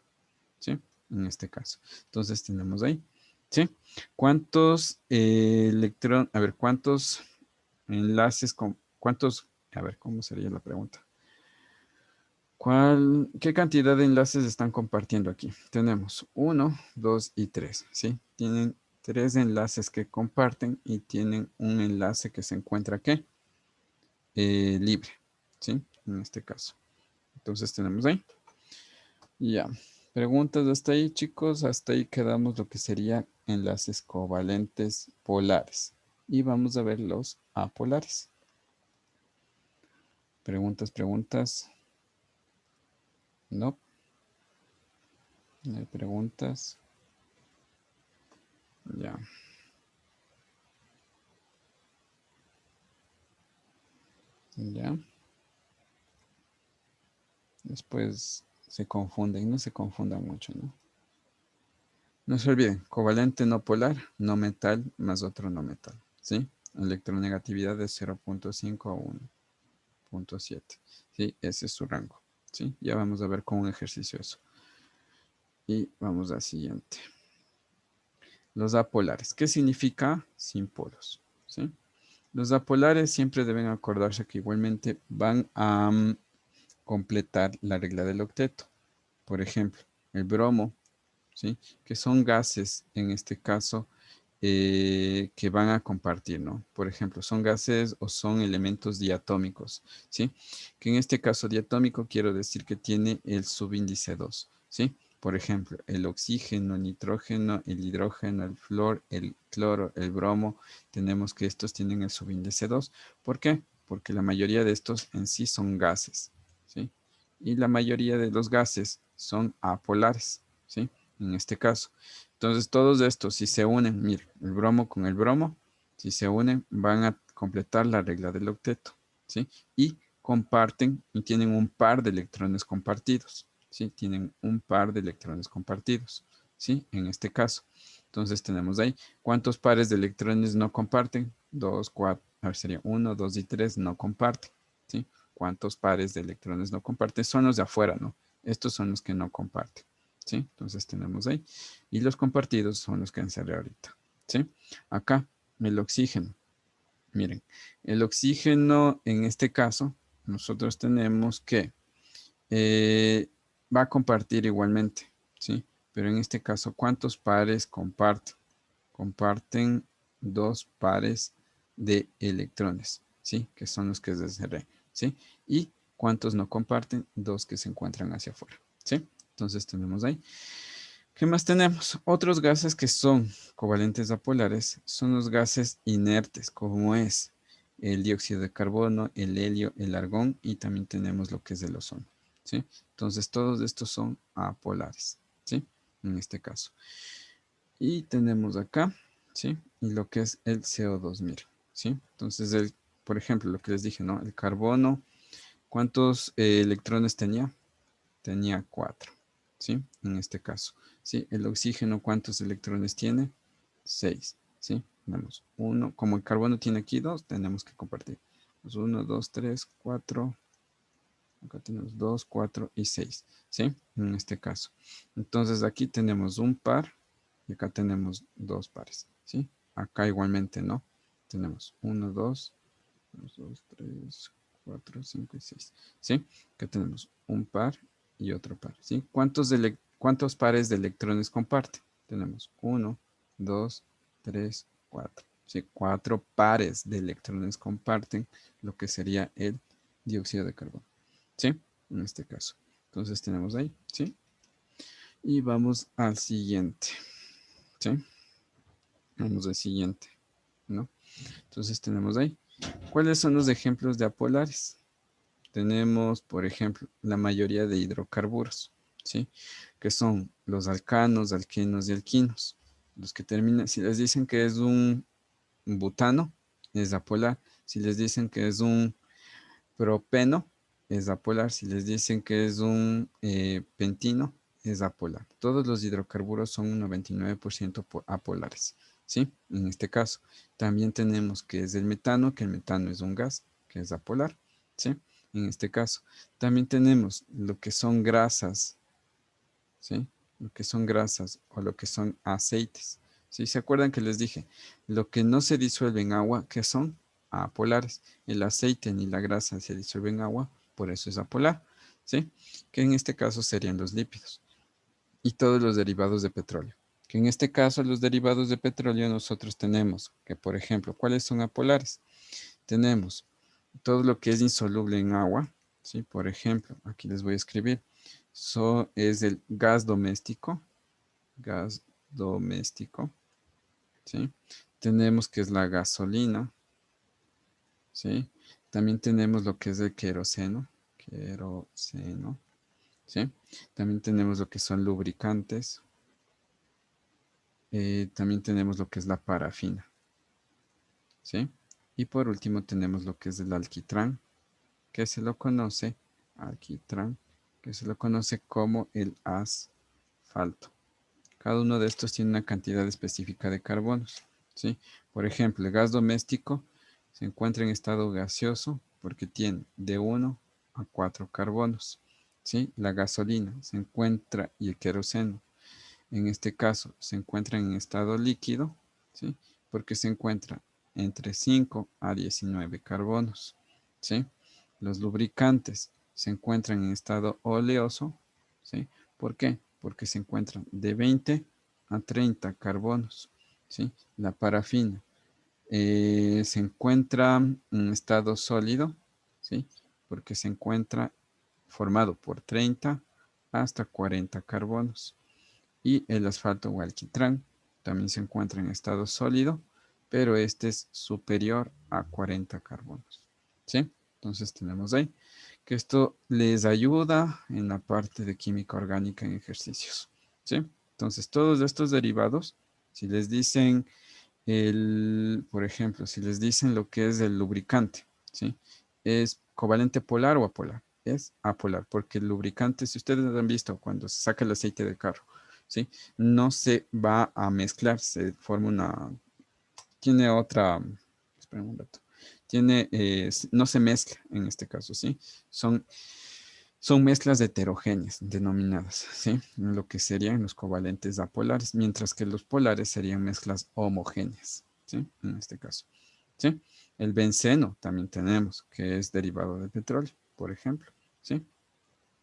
¿sí? En este caso. Entonces tenemos ahí, ¿sí? ¿Cuántos electrones, a ver, cuántos enlaces con, cuántos, a ver, ¿cómo sería la pregunta? ¿Qué cantidad de enlaces están compartiendo aquí? Tenemos 1, 2 y 3, ¿sí? Tienen 3 enlaces que comparten y tienen un enlace que se encuentra, ¿qué? Libre, ¿sí? En este caso. Entonces tenemos ahí. Ya. Preguntas hasta ahí, chicos. Hasta ahí quedamos lo que sería enlaces covalentes polares. Y vamos a ver los apolares. Preguntas, preguntas. No. No hay preguntas. Ya. Ya. Después se confunden. No se confundan mucho, ¿no? No se olviden. Covalente no polar, no metal más otro no metal. ¿Sí? Electronegatividad de 0.5 a 1.7. ¿Sí? Ese es su rango. ¿Sí? Ya vamos a ver con un ejercicio eso. Y vamos al siguiente. Los apolares. ¿Qué significa sin polos? ¿Sí? Los apolares siempre deben acordarse que igualmente van a completar la regla del octeto. Por ejemplo, el bromo, ¿sí? Que son gases, en este caso, que van a compartir, ¿no? Por ejemplo, son gases o son elementos diatómicos, ¿sí? Que en este caso diatómico quiero decir que tiene el subíndice 2, ¿sí? Por ejemplo, el oxígeno, el nitrógeno, el hidrógeno, el flor, el cloro, el bromo, tenemos que estos tienen el subíndice 2. ¿Por qué? Porque la mayoría de estos en sí son gases, ¿sí? Y la mayoría de los gases son apolares, ¿sí? En este caso. Entonces, todos estos, si se unen, mire, el bromo con el bromo, si se unen, van a completar la regla del octeto, ¿sí? Y comparten y tienen un par de electrones compartidos, ¿sí? Tienen un par de electrones compartidos, ¿sí? En este caso. Entonces, tenemos ahí, ¿cuántos pares de electrones no comparten? 2, 4, a ver, sería 1, 2 y 3 no comparten, ¿sí? ¿Cuántos pares de electrones no comparten? Son los de afuera, ¿no? Estos son los que no comparten, ¿sí? Entonces, tenemos ahí. Y los compartidos son los que encerré ahorita, ¿sí? Acá, el oxígeno. Miren, el oxígeno en este caso, nosotros tenemos que va a compartir igualmente, ¿sí? Pero en este caso, ¿cuántos pares comparten? Comparten 2 pares de electrones, ¿sí? Que son los que encerré, ¿sí? Y ¿cuántos no comparten? 2 que se encuentran hacia afuera, ¿sí? Entonces tenemos ahí. ¿Qué más tenemos? Otros gases que son covalentes apolares son los gases inertes, como es el dióxido de carbono, el helio, el argón y también tenemos lo que es el ozono, ¿sí? Entonces todos estos son apolares, ¿sí? En este caso. Y tenemos acá, ¿sí? Y lo que es el CO2, miren, ¿sí? Entonces, por ejemplo, lo que les dije, ¿no? El carbono, ¿cuántos electrones tenía? Tenía 4, ¿sí? En este caso, ¿sí? El oxígeno, ¿cuántos electrones tiene? 6, ¿sí? Tenemos 1, como el carbono tiene aquí 2, tenemos que compartir. 1, 2, 3, 4, acá tenemos 2, 4 y 6, ¿sí? En este caso. Entonces aquí tenemos un par Y acá tenemos 2 pares, ¿sí? Acá igualmente, ¿no? Tenemos 1, 2, 2, 3, 4, 5 y 6, ¿sí? Acá tenemos un par y otro par, ¿sí? ¿Cuántos pares de electrones comparte? Tenemos 1, 2, 3, 4, ¿sí? 4 pares de electrones comparten lo que sería el dióxido de carbono, ¿sí? En este caso. Entonces tenemos ahí, ¿sí? Y vamos al siguiente, ¿sí? Vamos al siguiente, ¿no? Entonces tenemos ahí. ¿Cuáles son los ejemplos de apolares? Tenemos, por ejemplo, la mayoría de hidrocarburos, ¿sí? Que son los alcanos, alquenos y alquinos. Los que terminan, si les dicen que es un butano, es apolar. Si les dicen que es un propeno, es apolar. Si les dicen que es un pentino, es apolar. Todos los hidrocarburos son un 99% apolares, ¿sí? En este caso. También tenemos que es el metano, que el metano es un gas, que es apolar, ¿sí? En este caso. También tenemos lo que son grasas, ¿sí? Lo que son grasas o lo que son aceites. ¿Sí? ¿Se acuerdan que les dije? Lo que no se disuelve en agua, ¿qué son? Apolares. El aceite ni la grasa se disuelve en agua, por eso es apolar, ¿sí? Que en este caso serían los lípidos y todos los derivados de petróleo. Que en este caso los derivados de petróleo nosotros tenemos que, por ejemplo, ¿cuáles son apolares? Tenemos todo lo que es insoluble en agua, ¿sí? Por ejemplo, aquí les voy a escribir. Es el gas doméstico, ¿sí? Tenemos que es la gasolina, ¿sí? También tenemos lo que es el queroseno, ¿sí? También tenemos lo que son lubricantes, también tenemos lo que es la parafina, ¿sí? Y por último tenemos lo que es el alquitrán, que se lo conoce, alquitrán, que se lo conoce como el asfalto. Cada uno de estos tiene una cantidad específica de carbonos, ¿sí? Por ejemplo, el gas doméstico se encuentra en estado gaseoso porque tiene de 1 a 4 carbonos, ¿sí? La gasolina se encuentra, y el queroseno, en este caso, se encuentra en estado líquido, ¿sí? Porque se encuentra entre 5 a 19 carbonos, ¿sí? Los lubricantes se encuentran en estado oleoso, ¿sí? ¿Por qué? Porque se encuentran de 20 a 30 carbonos, ¿sí? La parafina se encuentra en estado sólido, ¿sí? Porque se encuentra formado por 30 hasta 40 carbonos. Y el asfalto o alquitrán también se encuentra en estado sólido, pero este es superior a 40 carbonos, ¿sí? Entonces tenemos ahí que esto les ayuda en la parte de química orgánica en ejercicios, ¿sí? Entonces todos estos derivados, si les dicen por ejemplo, si les dicen lo que es el lubricante, ¿sí? ¿Es covalente polar o apolar? Es apolar, porque el lubricante, si ustedes han visto cuando se saca el aceite del carro, ¿sí? No se va a mezclar, se forma tiene otra, esperen un rato, no se mezcla en este caso, ¿sí? Son, son mezclas heterogéneas denominadas, ¿sí? Lo que serían los covalentes apolares, mientras que los polares serían mezclas homogéneas, ¿sí? En este caso, ¿sí? El benceno también tenemos, que es derivado del petróleo, por ejemplo, ¿sí?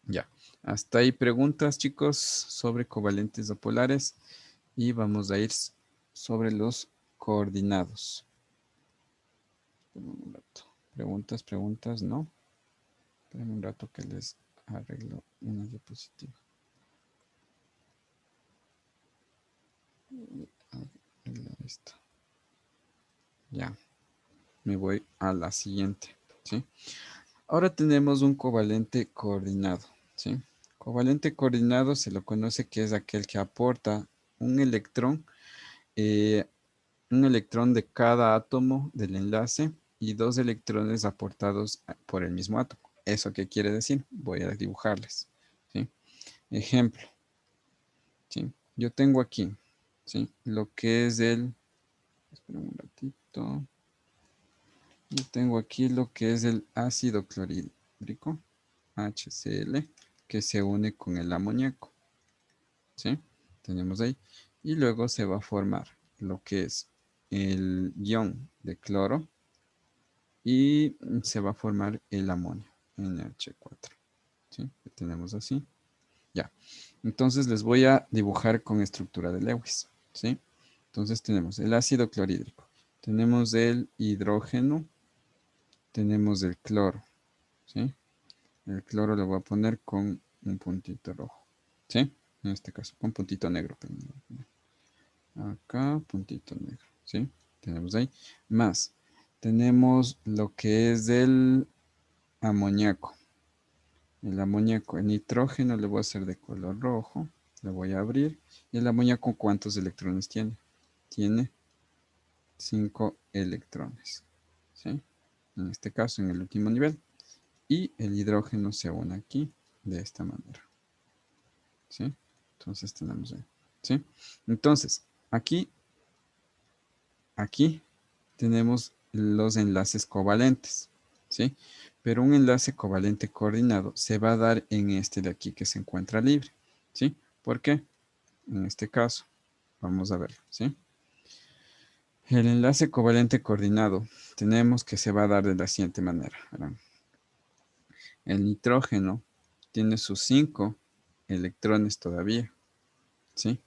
Ya. Hasta ahí preguntas, chicos, sobre covalentes apolares y vamos a ir sobre los coordinados. Esperen un rato. Preguntas, ¿no? Esperen un rato que les arreglo una diapositiva. Arreglar esto. Ya, me voy a la siguiente, ¿sí? Ahora tenemos un covalente coordinado, ¿sí? Covalente coordinado se lo conoce que es aquel que aporta un electrón, eh, un electrón de cada átomo del enlace y 2 electrones aportados por el mismo átomo. ¿Eso qué quiere decir? Voy a dibujarles, ¿sí? Ejemplo, ¿sí? Yo tengo aquí, ¿sí? Lo que es espera un ratito. Yo tengo aquí lo que es el ácido clorhídrico, HCl, que se une con el amoníaco, ¿sí? Tenemos ahí. Y luego se va a formar lo que es el ion de cloro y se va a formar el amonio, NH4. ¿Sí? Lo tenemos así. Ya. Entonces les voy a dibujar con estructura de Lewis. ¿Sí? Entonces tenemos el ácido clorhídrico. Tenemos el hidrógeno. Tenemos el cloro. ¿Sí? El cloro lo voy a poner con un puntito rojo. ¿Sí? En este caso, con puntito negro. Acá, puntito negro. ¿Sí? Tenemos ahí. Más. Tenemos lo que es el amoníaco. El amoníaco, el nitrógeno le voy a hacer de color rojo. Le voy a abrir. ¿Y el amoníaco cuántos electrones tiene? Tiene 5 electrones. ¿Sí? En este caso, en el último nivel. Y el hidrógeno se une aquí de esta manera. ¿Sí? Entonces tenemos ahí. ¿Sí? Entonces, aquí tenemos los enlaces covalentes. ¿Sí? Pero un enlace covalente coordinado se va a dar en este de aquí que se encuentra libre. ¿Sí? ¿Por qué? En este caso, vamos a verlo. ¿Sí? El enlace covalente coordinado tenemos que se va a dar de la siguiente manera. ¿Verdad? El nitrógeno tiene sus 5 electrones todavía. ¿Sí?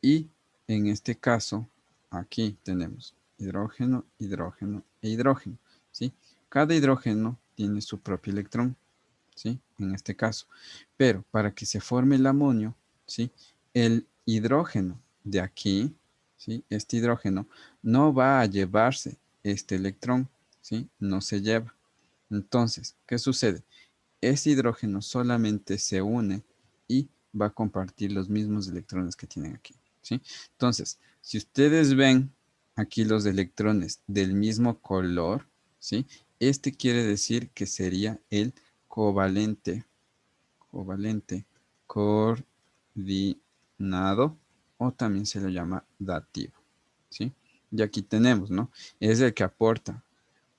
Y en este caso, aquí tenemos hidrógeno, hidrógeno e hidrógeno, ¿sí? Cada hidrógeno tiene su propio electrón, ¿sí? En este caso. Pero para que se forme el amonio, ¿sí? El hidrógeno de aquí, ¿sí? Este hidrógeno no va a llevarse este electrón, ¿sí? No se lleva. Entonces, ¿qué sucede? Ese hidrógeno solamente se une y va a compartir los mismos electrones que tienen aquí, ¿sí? Entonces, si ustedes ven aquí los electrones del mismo color, ¿sí? Este quiere decir que sería el covalente, coordinado, o también se le llama dativo, ¿sí? Y aquí tenemos, ¿no? Es el que aporta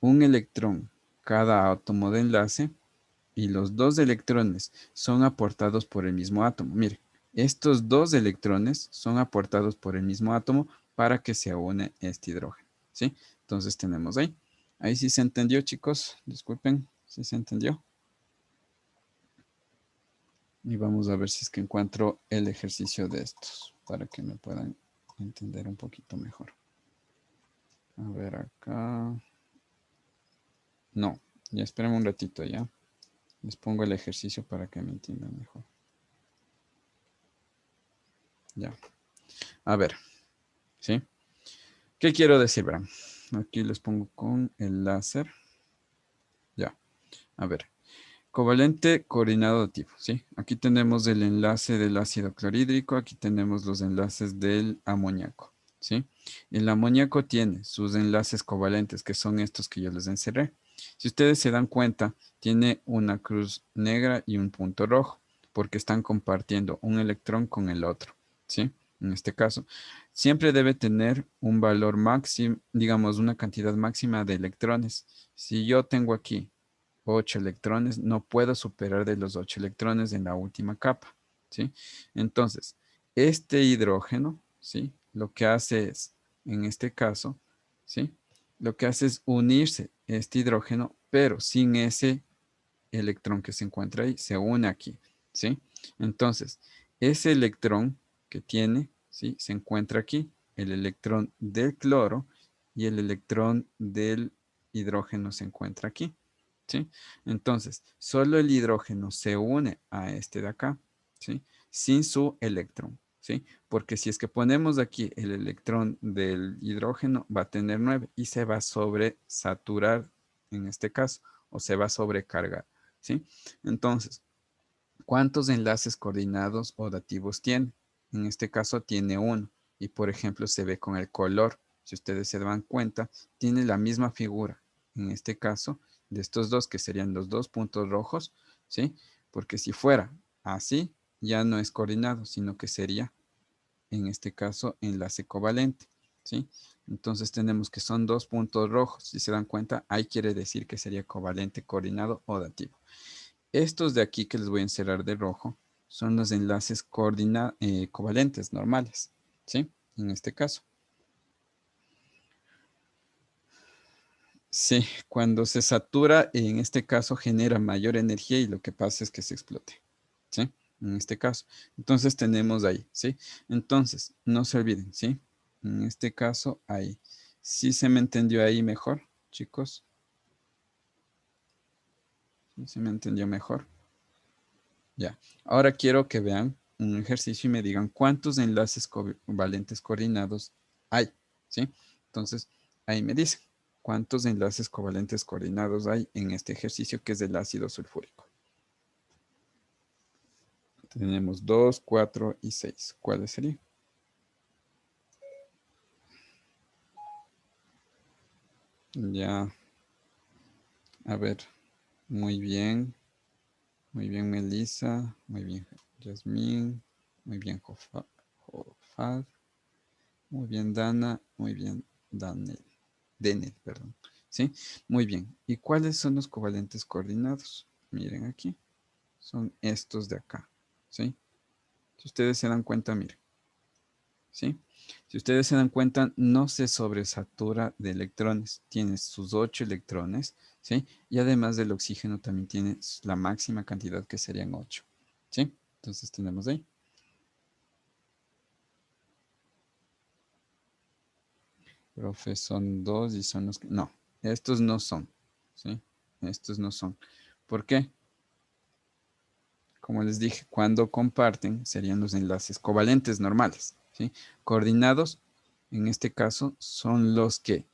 un electrón cada átomo de enlace y los dos electrones son aportados por el mismo átomo. Mire, estos dos electrones son aportados por el mismo átomo para que se une este hidrógeno, ¿sí? Entonces tenemos ahí. Ahí sí se entendió, chicos. Disculpen, sí se entendió. Y vamos a ver si es que encuentro el ejercicio de estos para que me puedan entender un poquito mejor. A ver acá. No, ya espérenme un ratito ya. Les pongo el ejercicio para que me entiendan mejor. Ya. A ver, ¿sí? ¿Qué quiero decir? Verán. Aquí les pongo con el láser. Ya. A ver. Covalente coordinado dativo, ¿sí? Aquí tenemos el enlace del ácido clorhídrico. Aquí tenemos los enlaces del amoníaco, ¿sí? El amoníaco tiene sus enlaces covalentes, que son estos que yo les encerré. Si ustedes se dan cuenta, tiene una cruz negra y un punto rojo, porque están compartiendo un electrón con el otro, ¿sí? En este caso, siempre debe tener un valor máximo, digamos, una cantidad máxima de electrones. Si yo tengo aquí 8 electrones, no puedo superar de los 8 electrones en la última capa, ¿sí? Entonces, este hidrógeno, ¿sí? Lo que hace es, en este caso, ¿sí? Lo que hace es unirse este hidrógeno, pero sin ese electrón que se encuentra ahí, se une aquí, ¿sí? Entonces, ese electrón que tiene, ¿sí? Se encuentra aquí, el electrón del cloro y el electrón del hidrógeno se encuentra aquí, ¿sí? Entonces, solo el hidrógeno se une a este de acá, ¿sí? Sin su electrón, ¿sí? Porque si es que ponemos aquí el electrón del hidrógeno, va a tener 9 y se va a sobresaturar en este caso, o se va a sobrecargar, ¿sí? Entonces, ¿cuántos enlaces coordinados o dativos tiene? En este caso tiene uno y por ejemplo se ve con el color. Si ustedes se dan cuenta, tiene la misma figura. En este caso, de estos dos que serían los dos puntos rojos, ¿sí? Porque si fuera así, ya no es coordinado, sino que sería, en este caso, enlace covalente, ¿sí? Entonces tenemos que son dos puntos rojos. Si se dan cuenta, ahí quiere decir que sería covalente, coordinado o dativo. Estos de aquí que les voy a encerrar de rojo son los enlaces covalentes normales, ¿sí? En este caso. Sí, cuando se satura, en este caso genera mayor energía y lo que pasa es que se explote, ¿sí? En este caso. Entonces tenemos ahí, ¿sí? Entonces, no se olviden, ¿sí? En este caso, ahí. ¿Sí se me entendió ahí mejor, chicos? ¿Sí se me entendió mejor? Ya. Ahora quiero que vean un ejercicio y me digan cuántos enlaces covalentes coordinados hay, ¿sí? Entonces, ahí me dicen cuántos enlaces covalentes coordinados hay en este ejercicio que es del ácido sulfúrico. Tenemos 2, 4 y 6. ¿Cuáles serían? Ya, a ver, muy bien. Muy bien, Melissa. Muy bien, Yasmín. Muy bien, Jofad. Muy bien, Dana. Muy bien, Daniel. Denel, perdón. ¿Sí? Muy bien. ¿Y cuáles son los covalentes coordinados? Miren aquí. Son estos de acá. ¿Sí? Si ustedes se dan cuenta, miren. ¿Sí? Si ustedes se dan cuenta, no se sobresatura de electrones. Tiene sus 8 electrones, ¿sí? Y además del oxígeno también tiene la máxima cantidad que serían 8. ¿Sí? Entonces tenemos ahí. Profe, son 2 y son los que... No, estos no son. ¿Sí? Estos no son. ¿Por qué? Como les dije, cuando comparten serían los enlaces covalentes normales, ¿sí? Coordinados, en este caso, son los que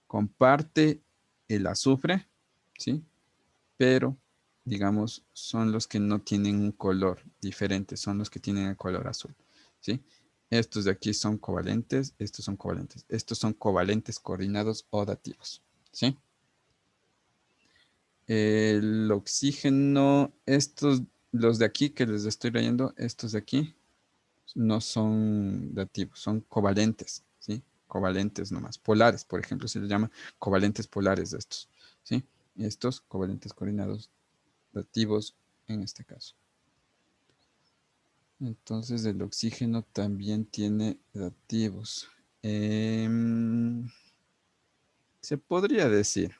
comparte el azufre, ¿sí? Pero, digamos, son los que no tienen un color diferente, son los que tienen el color azul, ¿sí? Estos de aquí son covalentes, estos son covalentes coordinados o dativos, ¿sí? El oxígeno, estos, los de aquí que les estoy leyendo, estos de aquí, no son dativos, son covalentes, ¿sí? Covalentes nomás, polares, por ejemplo, se les llama covalentes polares de estos, ¿sí? Estos covalentes coordinados dativos en este caso. Entonces el oxígeno también tiene dativos. Se podría decir,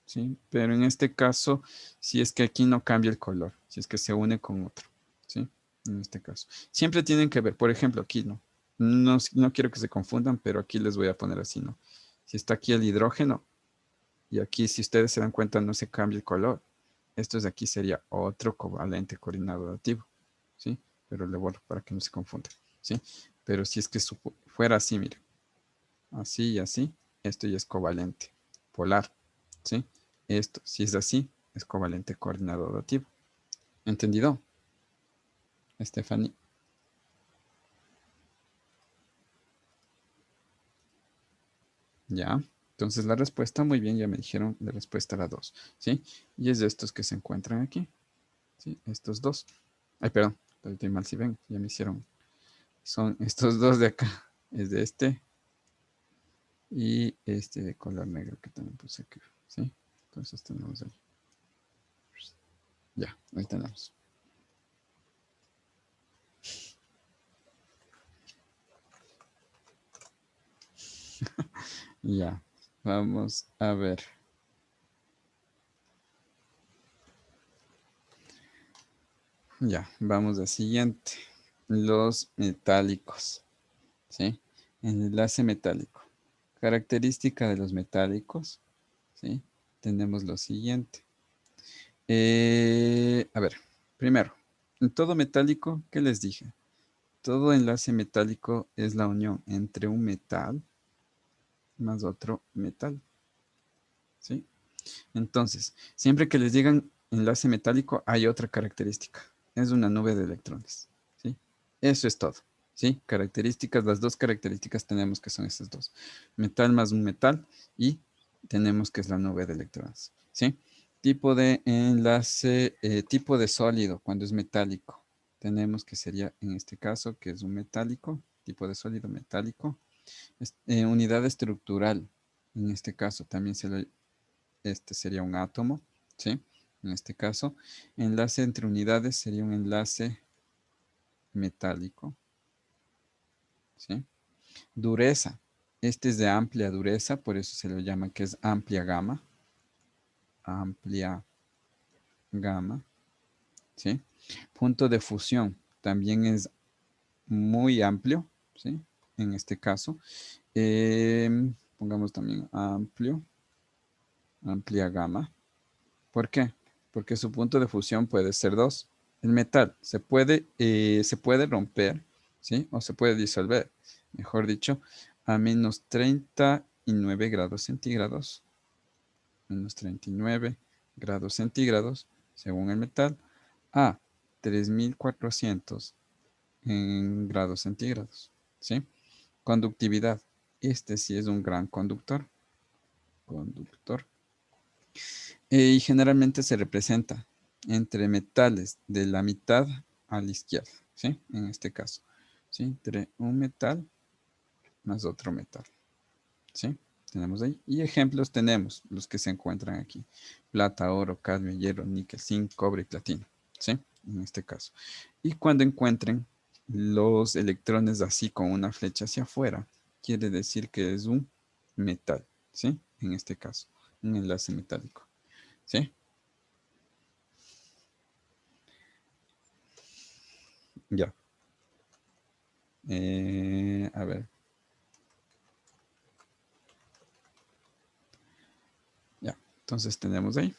¿sí? Pero en este caso, si es que aquí no cambia el color, si es que se une con otro, ¿sí? En este caso. Siempre tienen que ver, por ejemplo, aquí no. No quiero que se confundan, pero aquí les voy a poner así, ¿no? Si está aquí el hidrógeno y aquí, si ustedes se dan cuenta, no se cambia el color. Esto de aquí sería otro covalente coordinado activo, ¿sí? Pero le borro para que no se confunda, ¿sí? Pero si es que fuera así, miren, así y así, esto ya es covalente polar, ¿sí? Esto, si es así, es covalente coordinado dativo. ¿Entendido, Stephanie? Ya. Entonces la respuesta, muy bien, ya me dijeron, la respuesta era 2, ¿sí? Y es de estos que se encuentran aquí, ¿sí? Estos dos. Ay, perdón, estoy mal si ven, ya me hicieron. Son estos dos de acá. Es de este y este de color negro que también puse aquí, ¿sí? Entonces tenemos ahí. Ya, ahí tenemos. Ya, vamos a ver. Ya, vamos al siguiente. Los metálicos, ¿sí? El enlace metálico. Característica de los metálicos, ¿sí? Tenemos lo siguiente. A ver, primero, en todo metálico, ¿qué les dije? Todo enlace metálico es la unión entre un metal más otro metal, ¿sí? Entonces, siempre que les digan enlace metálico, hay otra característica. Es una nube de electrones, ¿sí? Eso es todo, ¿sí? Características, las dos características tenemos que son estas dos. Metal más un metal y tenemos que es la nube de electrones, ¿sí? Tipo de enlace, tipo de sólido cuando es metálico. Tenemos que sería en este caso que es un metálico, tipo de sólido metálico. Unidad estructural, en este caso también este sería un átomo, ¿sí? En este caso, enlace entre unidades sería un enlace metálico, ¿sí? Dureza. Este es de amplia dureza, por eso se le llama que es amplia gama. Amplia gama, ¿sí? Punto de fusión también es muy amplio, ¿sí? En este caso. Pongamos también amplio, amplia gama. ¿Por qué? Porque su punto de fusión puede ser 2. El metal se puede romper, ¿sí? O se puede disolver, mejor dicho, a menos 39 grados centígrados. Menos 39 grados centígrados, según el metal, a 3400 en grados centígrados, ¿sí? Conductividad. Este sí es un gran conductor. Conductor. Y generalmente se representa entre metales de la mitad a la izquierda, ¿sí? En este caso, ¿sí? Entre un metal más otro metal, ¿sí? Tenemos ahí. Y ejemplos tenemos los que se encuentran aquí. Plata, oro, cadmio, hierro, níquel, zinc, cobre y platino, ¿sí? En este caso. Y cuando encuentren los electrones así con una flecha hacia afuera, quiere decir que es un metal, ¿sí? En este caso, un enlace metálico, ¿sí? Ya. A ver. Ya. Entonces tenemos ahí.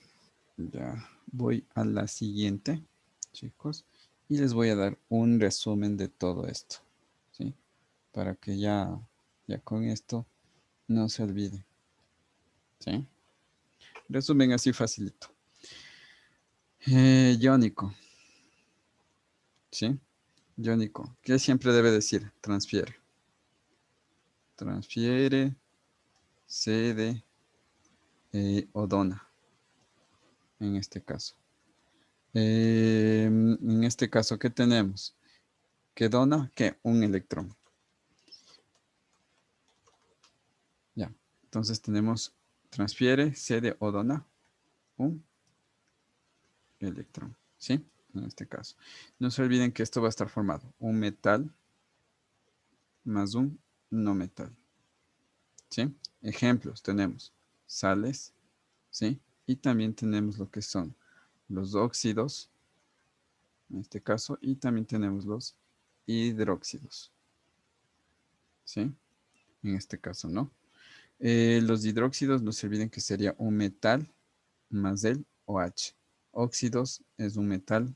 Ya. Voy a la siguiente, chicos. Y les voy a dar un resumen de todo esto. ¿Sí? Para que ya con esto no se olvide. ¿Sí? Resumen así facilito. Iónico. ¿Sí? Iónico. ¿Qué siempre debe decir? Transfiere. Transfiere, cede o dona. En este caso. En este caso, ¿qué tenemos? ¿Qué dona? ¿Qué? Un electrón. Ya. Entonces tenemos transfiere, cede o dona un electrón. ¿Sí? En este caso. No se olviden que esto va a estar formado. Un metal más un no metal. ¿Sí? Ejemplos tenemos sales, ¿sí? Y también tenemos lo que son los óxidos, en este caso, y también tenemos los hidróxidos, ¿sí? En este caso, ¿no? Los hidróxidos no se olviden que sería un metal más el OH. Óxidos es un metal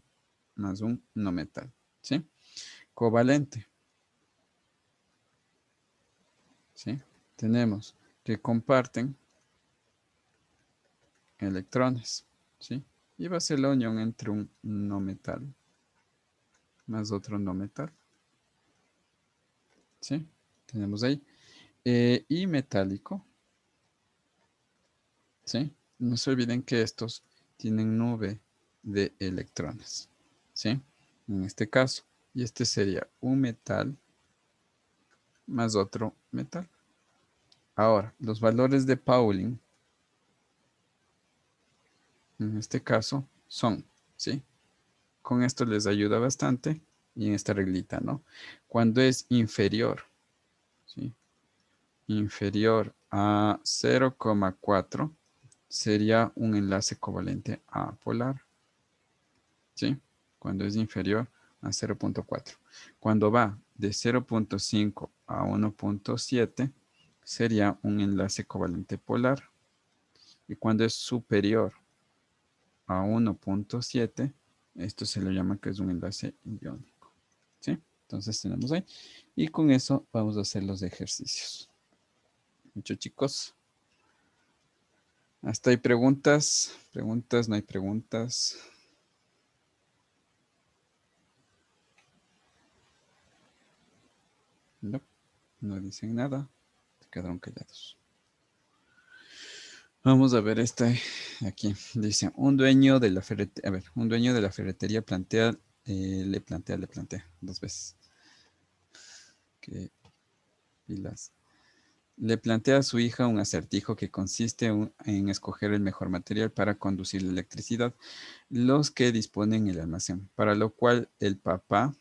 más un no metal, ¿sí? Covalente, ¿sí? Tenemos que comparten electrones, ¿sí? Y va a ser la unión entre un no metal más otro no metal, ¿sí? Tenemos ahí. Y metálico, ¿sí? No se olviden que estos tienen nube de electrones, ¿sí? En este caso. Y este sería un metal más otro metal. Ahora, los valores de Pauling, en este caso, son, ¿sí? Con esto les ayuda bastante. Y en esta reglita, ¿no? Cuando es inferior, ¿sí? Inferior a 0,4 sería un enlace covalente apolar, ¿sí? Cuando es inferior a 0,4. Cuando va de 0,5 a 1,7 sería un enlace covalente polar. Y cuando es superior a 1,7, esto se le llama que es un enlace iónico, ¿sí? Entonces tenemos ahí. Y con eso vamos a hacer los ejercicios. Muchos chicos. Hasta hay preguntas. Preguntas, no hay preguntas. No, no dicen nada. Se quedaron callados. Vamos a ver esta aquí. Dice, un dueño de la ferretería, a ver, un dueño de la ferretería plantea, le plantea dos veces. ¿Qué pilas? Le plantea a su hija un acertijo que consiste en escoger el mejor material para conducir la electricidad, los que disponen el almacén, para lo cual el papá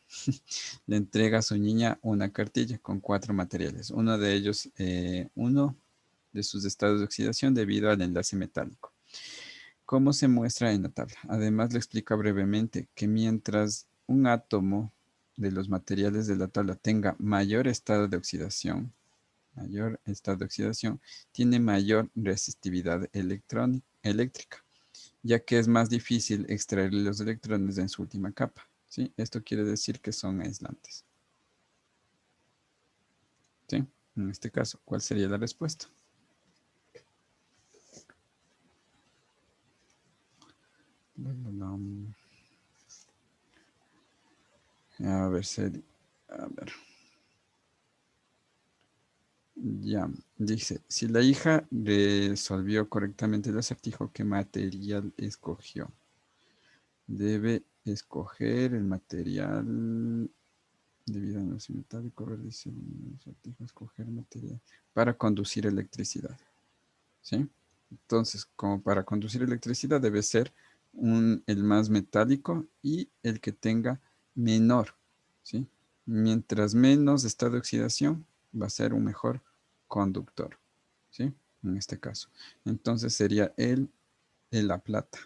le entrega a su niña una cartilla con 4 materiales, uno de ellos, uno de sus estados de oxidación debido al enlace metálico, como se muestra en la tabla. Además, le explica brevemente que mientras un átomo de los materiales de la tabla tenga mayor estado de oxidación, tiene mayor resistividad eléctrica, ya que es más difícil extraer los electrones en su última capa. ¿Sí? Esto quiere decir que son aislantes. ¿Sí? En este caso, ¿cuál sería la respuesta? A ver, a ver. Ya, dice, si la hija resolvió correctamente el acertijo, ¿qué material escogió? Debe escoger el material debido a los metálico, ver, dice el acertijo, escoger material para conducir electricidad. ¿Sí? Entonces, como para conducir electricidad debe ser el más metálico y el que tenga menor, ¿sí? Mientras menos estado de oxidación, va a ser un mejor conductor, ¿sí? En este caso. Entonces sería la plata.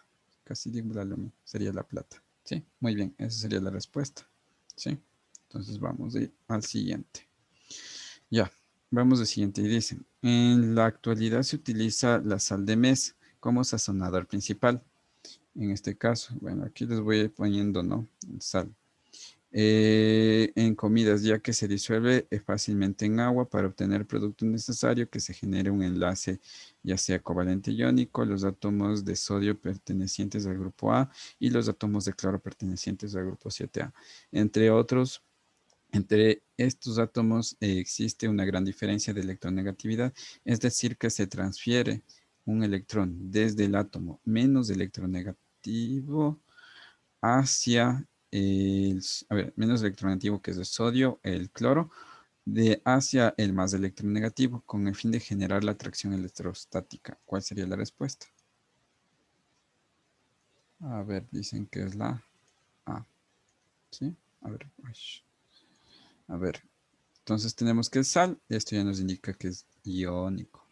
Casi digo la luna, sería la plata, ¿sí? Muy bien, esa sería la respuesta, ¿sí? Entonces vamos a ir al siguiente. Ya, vamos al siguiente. Y dicen, en la actualidad se utiliza la sal de mesa como sazonador principal. En este caso, bueno, aquí les voy a ir poniendo, ¿no? Sal. En comidas, ya que se disuelve fácilmente en agua para obtener el producto necesario que se genere un enlace, ya sea covalente iónico, los átomos de sodio pertenecientes al grupo A y los átomos de cloro pertenecientes al grupo 7A, entre otros. Entre estos átomos existe una gran diferencia de electronegatividad, es decir, que se transfiere un electrón desde el átomo menos electronegativo hacia menos electronegativo, que es el sodio, el cloro, hacia el más electronegativo, con el fin de generar la atracción electrostática. ¿Cuál sería la respuesta? A ver, dicen que es la A. ¿Sí? A ver, a ver. Entonces tenemos que es sal, esto ya nos indica que es iónico,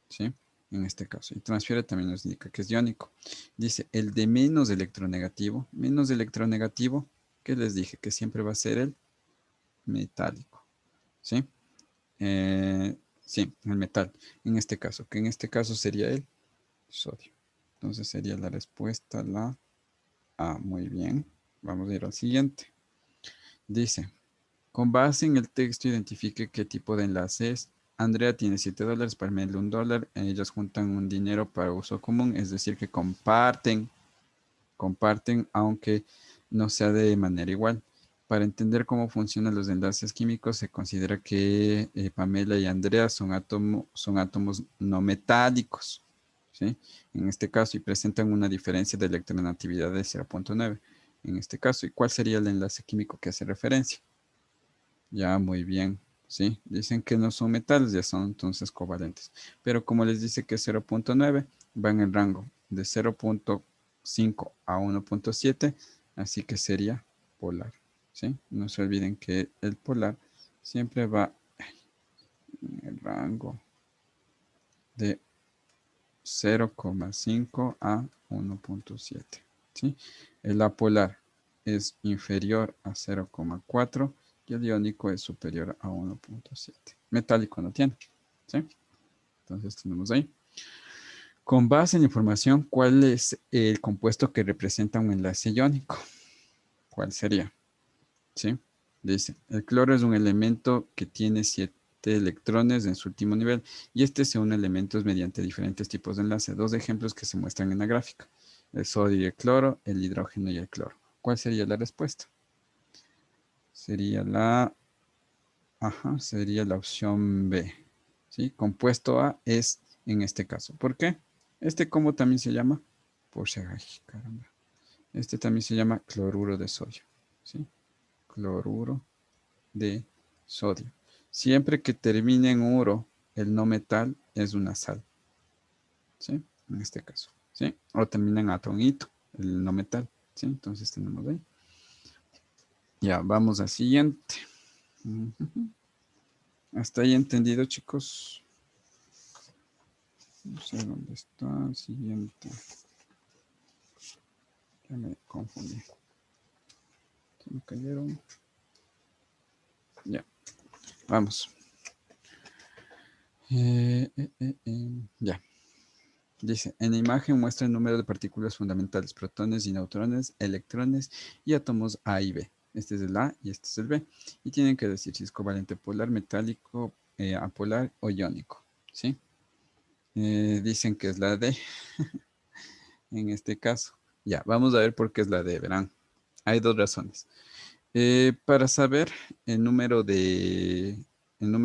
¿sí? En este caso. Y transfiere también nos indica que es iónico. Dice, el de menos electronegativo, que les dije que siempre va a ser el metálico, ¿sí? Sí, el metal, en este caso, que en este caso sería el sodio. Entonces sería la respuesta la A. Muy bien. Vamos a ir al siguiente. Dice, con base en el texto, identifique qué tipo de enlace es. Andrea tiene $7, Pamela $1. Ellas juntan un dinero para uso común, es decir, que comparten, aunque no sea de manera igual. Para entender cómo funcionan los enlaces químicos, se considera que Pamela y Andrea son átomos no metálicos, ¿sí? En este caso, y presentan una diferencia de electronegatividad de 0.9. En este caso, ¿y cuál sería el enlace químico que hace referencia? Ya, muy bien. Sí, dicen que no son metales, ya son entonces covalentes. Pero como les dice que 0.9 va en el rango de 0.5 a 1.7, así que sería polar. ¿Sí? No se olviden que el polar siempre va en el rango de 0,5 a 1.7. ¿Sí? El apolar es inferior a 0,4 y el iónico es superior a 1.7. Metálico no tiene. ¿Sí? Entonces tenemos ahí. Con base en la información, ¿cuál es el compuesto que representa un enlace iónico? ¿Cuál sería? ¿Sí? Dice, el cloro es un elemento que tiene 7 electrones en su último nivel y este se une a elementos mediante diferentes tipos de enlace. Dos ejemplos que se muestran en la gráfica. El sodio y el cloro, el hidrógeno y el cloro. ¿Cuál sería la respuesta? Sería sería la opción B. ¿Sí? Compuesto A es en este caso. ¿Por qué? ¿Cómo también se llama? Por si, ay, caramba. También se llama cloruro de sodio. ¿Sí? Cloruro de sodio. Siempre que termine en uro el no metal es una sal, ¿sí? En este caso, ¿sí? O termina en atonito, el no metal, ¿sí? Entonces tenemos ahí. Ya, vamos al siguiente. ¿Hasta ahí entendido, chicos? No sé dónde está el siguiente. Ya me confundí. Se me cayeron. Ya, vamos. Ya. Dice, en la imagen muestra el número de partículas fundamentales, protones y neutrones, electrones y átomos A y B. Este es el A y este es el B. Y tienen que decir si es covalente polar, metálico, apolar o iónico. ¿Sí? Dicen que es la D en este caso. Ya, vamos a ver por qué es la D, verán. Hay dos razones. Para saber el número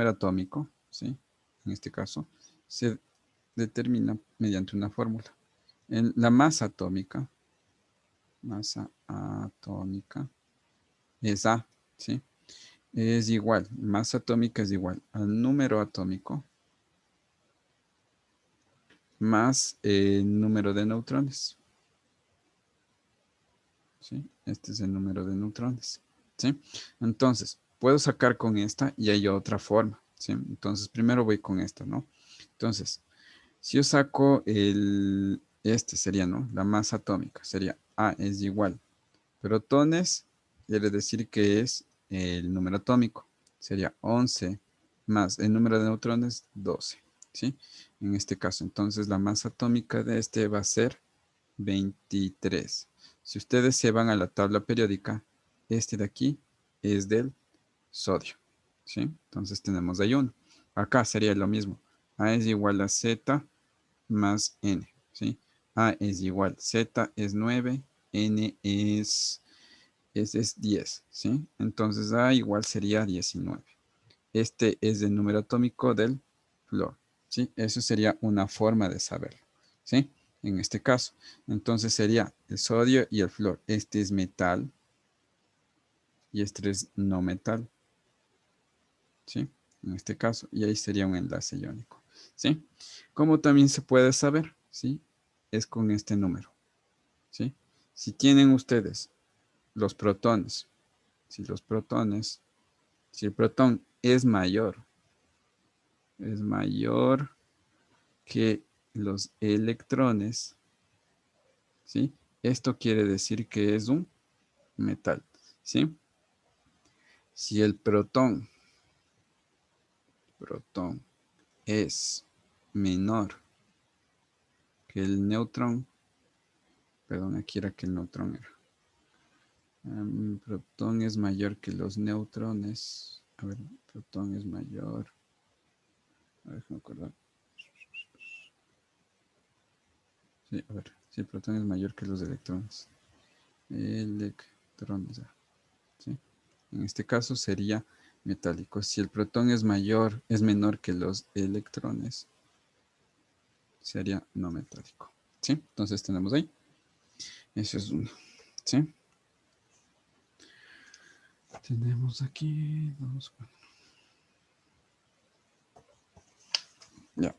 atómico, ¿sí? En este caso, se determina mediante una fórmula. La masa atómica es A, ¿sí? Es igual, masa atómica es igual al número atómico más el número de neutrones, ¿sí? Este es el número de neutrones, ¿sí? Entonces, puedo sacar con esta y hay otra forma, ¿sí? Entonces, primero voy con esta, ¿no? Entonces, si yo saco este sería, ¿no? La masa atómica sería A es igual. Protones quiere decir que es el número atómico. Sería 11 más el número de neutrones, 12. ¿Sí? En este caso, entonces la masa atómica de este va a ser 23. Si ustedes se van a la tabla periódica, este de aquí es del sodio. ¿Sí? Entonces tenemos ahí uno. Acá sería lo mismo. A es igual a Z más N. ¿Sí? A es igual, Z es 9, N es 10, ¿sí? Entonces A igual sería 19. Este es el número atómico del flúor, ¿sí? Eso sería una forma de saberlo, ¿sí? En este caso. Entonces sería el sodio y el flúor. Este es metal y este es no metal, ¿sí? En este caso. Y ahí sería un enlace iónico, ¿sí? ¿Cómo también se puede saber? ¿Sí? Es con este número, ¿sí? Si tienen ustedes los protones, si los protones, si el protón es mayor que los electrones, ¿sí? Esto quiere decir que es un metal, ¿sí? Si el protón es menor que el neutrón, perdón, aquí era que el neutrón era. Protón es mayor que los neutrones. A ver, protón es mayor. A ver, me acuerdo. Sí, a ver, si el protón es mayor que los electrones. Electrones, ¿sí? En este caso sería metálico. Si el protón es menor que los electrones, sería no metálico. ¿Sí? Entonces tenemos ahí. Eso es uno. ¿Sí? Tenemos aquí dos. Ya.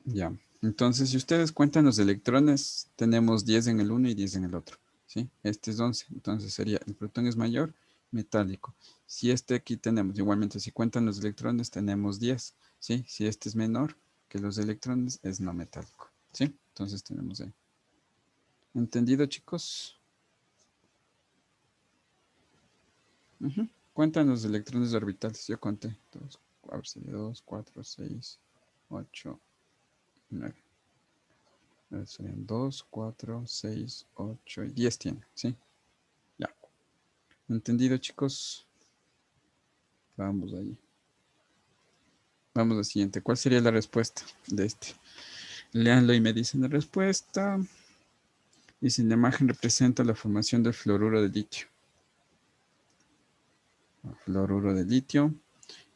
Ya. Entonces, si ustedes cuentan los electrones, tenemos 10 en el uno y 10 en el otro. ¿Sí? Este es 11. Entonces sería el protón es mayor, metálico. Si este aquí tenemos, igualmente, si cuentan los electrones, tenemos 10. ¿Sí? Si este es menor que los electrones, es no metálico. ¿Sí? Entonces tenemos ahí. ¿Entendido, chicos? Cuentan los electrones orbitales. Yo conté. Dos, a ver, sería 2, 4, 6, 8, 9. Serían 2, 4, 6, 8 y 10 tiene, ¿sí? Ya. ¿Entendido, chicos? Vamos allí. Vamos al siguiente. ¿Cuál sería la respuesta de este? Leanlo y me dicen la respuesta. Dice, la imagen representa la formación del fluoruro de litio. Fluoruro de litio,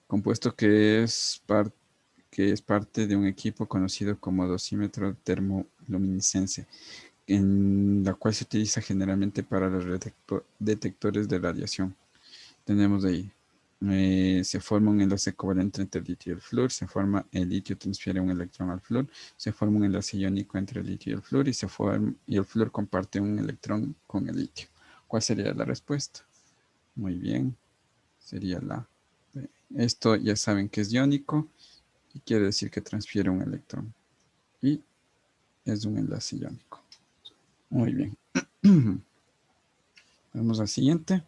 compuesto que es parte de un equipo conocido como dosímetro termoluminiscencia, en la cual se utiliza generalmente para los detectores de radiación. Tenemos ahí Se forma un enlace covalente entre el litio y el flúor, se forma el litio transfiere un electrón al flúor, se forma un enlace iónico entre el litio y el flúor y el flúor comparte un electrón con el litio. ¿Cuál sería la respuesta? Muy bien, sería la B. Esto ya saben que es iónico y quiere decir que transfiere un electrón y es un enlace iónico. Muy bien. Vamos al siguiente.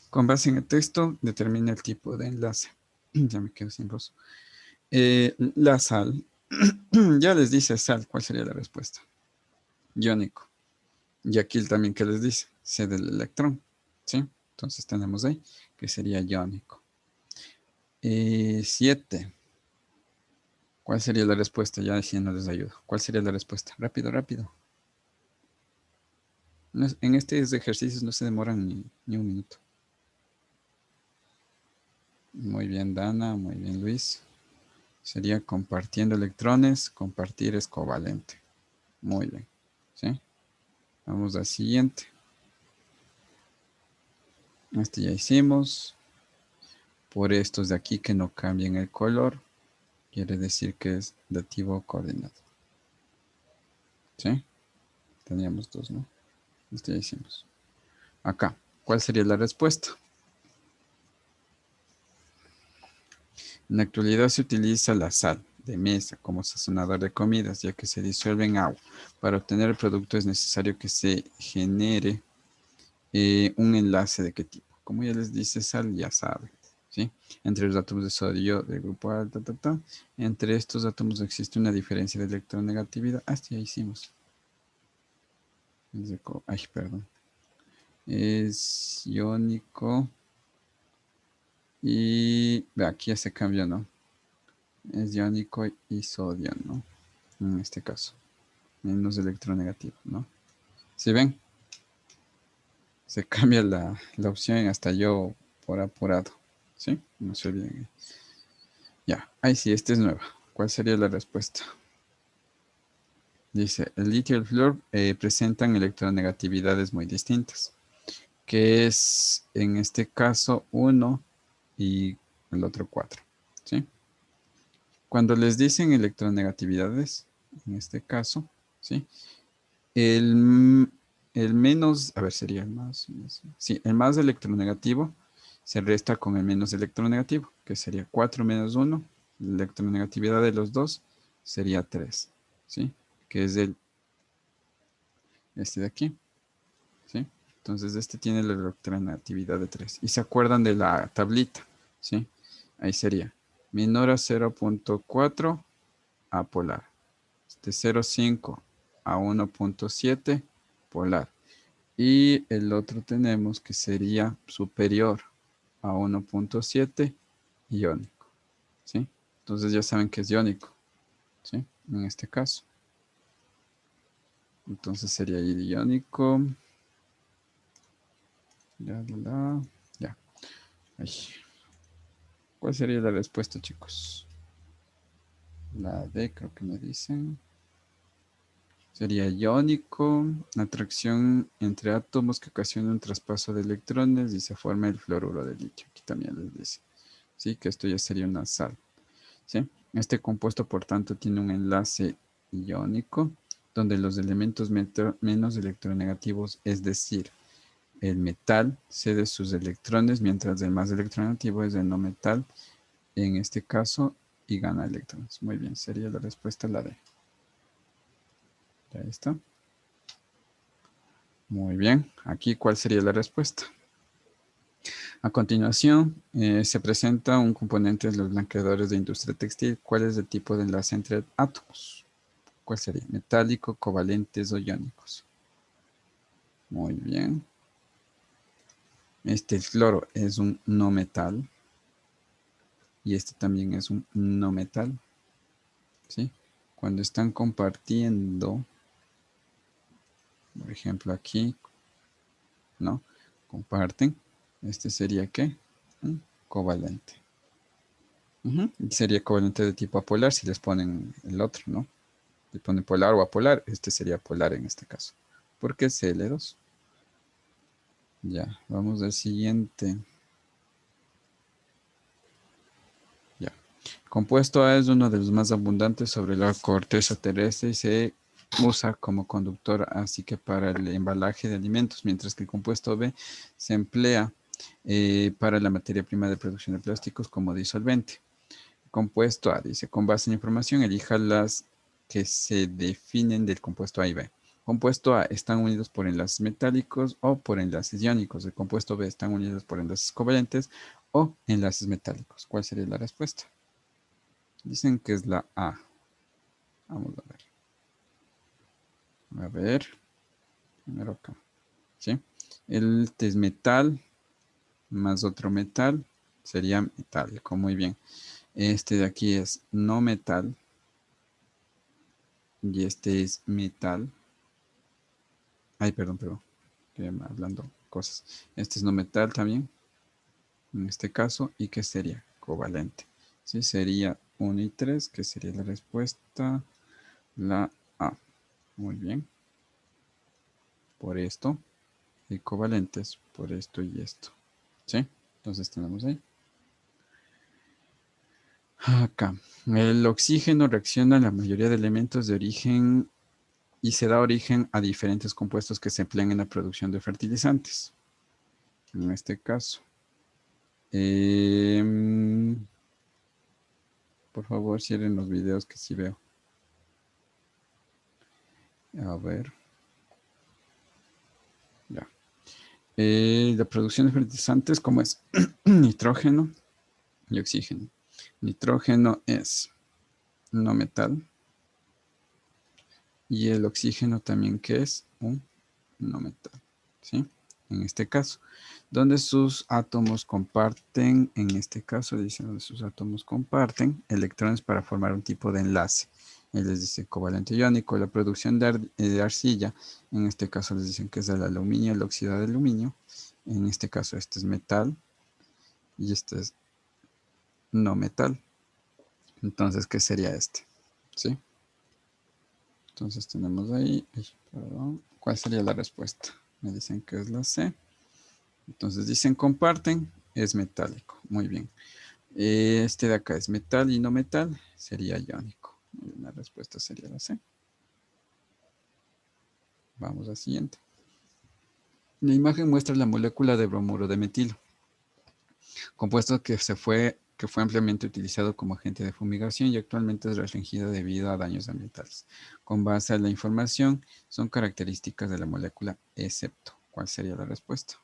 Con base en el texto, determina el tipo de enlace. Ya me quedo sin voz. La sal. Ya les dice sal. ¿Cuál sería la respuesta? Iónico. Y aquí también, ¿qué les dice? C del electrón. ¿Sí? Entonces tenemos ahí que sería iónico. 7. ¿Cuál sería la respuesta? Ya decía, no les ayudo. ¿Cuál sería la respuesta? Rápido, rápido. En estos ejercicios no se demoran ni un minuto. Muy bien, Dana. Muy bien, Luis. Sería compartiendo electrones. Compartir es covalente. Muy bien. ¿Sí? Vamos al siguiente. Este ya hicimos. Por estos de aquí que no cambian el color, quiere decir que es dativo coordinado. ¿Sí? Teníamos dos, ¿no? Este ya hicimos. Acá, ¿cuál sería la respuesta? En la actualidad se utiliza la sal de mesa como sazonador de comidas, ya que se disuelve en agua. Para obtener el producto es necesario que se genere un enlace de qué tipo. Como ya les dice sal, ya saben. ¿Sí? Entre los átomos de sodio del grupo A, entre estos átomos existe una diferencia de electronegatividad. Hasta ya hicimos. Ay, perdón. Es iónico. Y aquí ya se cambió, ¿no? Es iónico y sodio, ¿no? En este caso. Menos electronegativo, ¿no? ¿Sí ven? Se cambia la opción hasta yo por apurado. ¿Sí? No se olviden. Ya, ahí sí, esta es nueva. ¿Cuál sería la respuesta? Dice, el litio y el flúor presentan electronegatividades muy distintas, que es en este caso 1 y el otro 4. ¿Sí? Cuando les dicen electronegatividades, en este caso, ¿sí? El menos, a ver, sería el más, sí, el más electronegativo se resta con el menos electronegativo, que sería 4 menos 1. La electronegatividad de los dos sería 3, ¿sí? Que es este de aquí, ¿sí? Entonces este tiene la electronegatividad de 3. Y se acuerdan de la tablita, ¿sí? Ahí sería menor a 0.4 apolar. De 0.5 a 1.7 polar. Y el otro tenemos que sería superior a 1.7 iónico. ¿Sí? Entonces ya saben que es iónico. ¿Sí? En este caso. Entonces sería iónico. Ya. Ay. ¿Cuál sería la respuesta, chicos? La D creo que me dicen. Sería iónico, atracción entre átomos que ocasiona un traspaso de electrones y se forma el fluoruro de litio. Aquí también les dice. Sí, que esto ya sería una sal. ¿Sí? Este compuesto, por tanto, tiene un enlace iónico donde los elementos menos electronegativos, es decir, el metal cede sus electrones, mientras el más electronegativo es el no metal, en este caso, y gana electrones. Muy bien, sería la respuesta la D. Ya está. Muy bien. Aquí, ¿cuál sería la respuesta? A continuación, se presenta un componente de los blanqueadores de industria textil. ¿Cuál es el tipo de enlace entre átomos? ¿Cuál sería? Metálico, covalentes o iónicos. Muy bien. Este cloro es un no metal. Y este también es un no metal. ¿Sí? Cuando están compartiendo, por ejemplo aquí, ¿no? Comparten. Este sería ¿qué? Un covalente. Sería covalente de tipo apolar si les ponen el otro, ¿no? Le ponen polar o apolar. Este sería polar en este caso. Porque es Cl2. Ya, vamos al siguiente. Compuesto A es uno de los más abundantes sobre la corteza terrestre y se usa como conductor, así que para el embalaje de alimentos, mientras que el compuesto B se emplea para la materia prima de producción de plásticos como disolvente. Compuesto A dice, con base en información, elija las que se definen del compuesto A y B. Compuesto A están unidos por enlaces metálicos o por enlaces iónicos. El compuesto B están unidos por enlaces covalentes o enlaces metálicos. ¿Cuál sería la respuesta? Dicen que es la A. Vamos a ver. A ver. Primero acá. ¿Sí? El es metal más otro metal sería metálico. Muy bien. Este de aquí es no metal. Y este es metal. Ay, perdón. Estoy hablando cosas. Este es no metal también. En este caso. ¿Y qué sería? Covalente. Sí, sería 1 y 3, que sería la respuesta. La A. Muy bien. Por esto. Y covalentes por esto y esto. ¿Sí? Entonces tenemos ahí. Acá. El oxígeno reacciona a la mayoría de elementos de origen y se da origen a diferentes compuestos que se emplean en la producción de fertilizantes. En este caso. Por favor, cierren los videos que sí veo. A ver. Ya. La producción de fertilizantes, ¿cómo es? Nitrógeno y oxígeno. Nitrógeno es no metal. Y el oxígeno también, que es un no metal. ¿Sí? En este caso. Donde sus átomos comparten, en este caso dice donde sus átomos comparten electrones para formar un tipo de enlace. Él les dice covalente iónico. La producción de arcilla, en este caso les dicen que es del aluminio, el óxido de aluminio. En este caso este es metal y este es no metal. Entonces, ¿qué sería este? ¿Sí? Entonces tenemos ahí, perdón, ¿cuál sería la respuesta? Me dicen que es la C. Entonces dicen comparten, es metálico. Muy bien. Este de acá es metal y no metal, sería iónico. La respuesta sería la C. Vamos al siguiente. La imagen muestra la molécula de bromuro de metilo, compuesto que fue ampliamente utilizado como agente de fumigación y actualmente es restringido debido a daños ambientales. Con base a la información, son características de la molécula excepto. ¿Cuál sería la respuesta?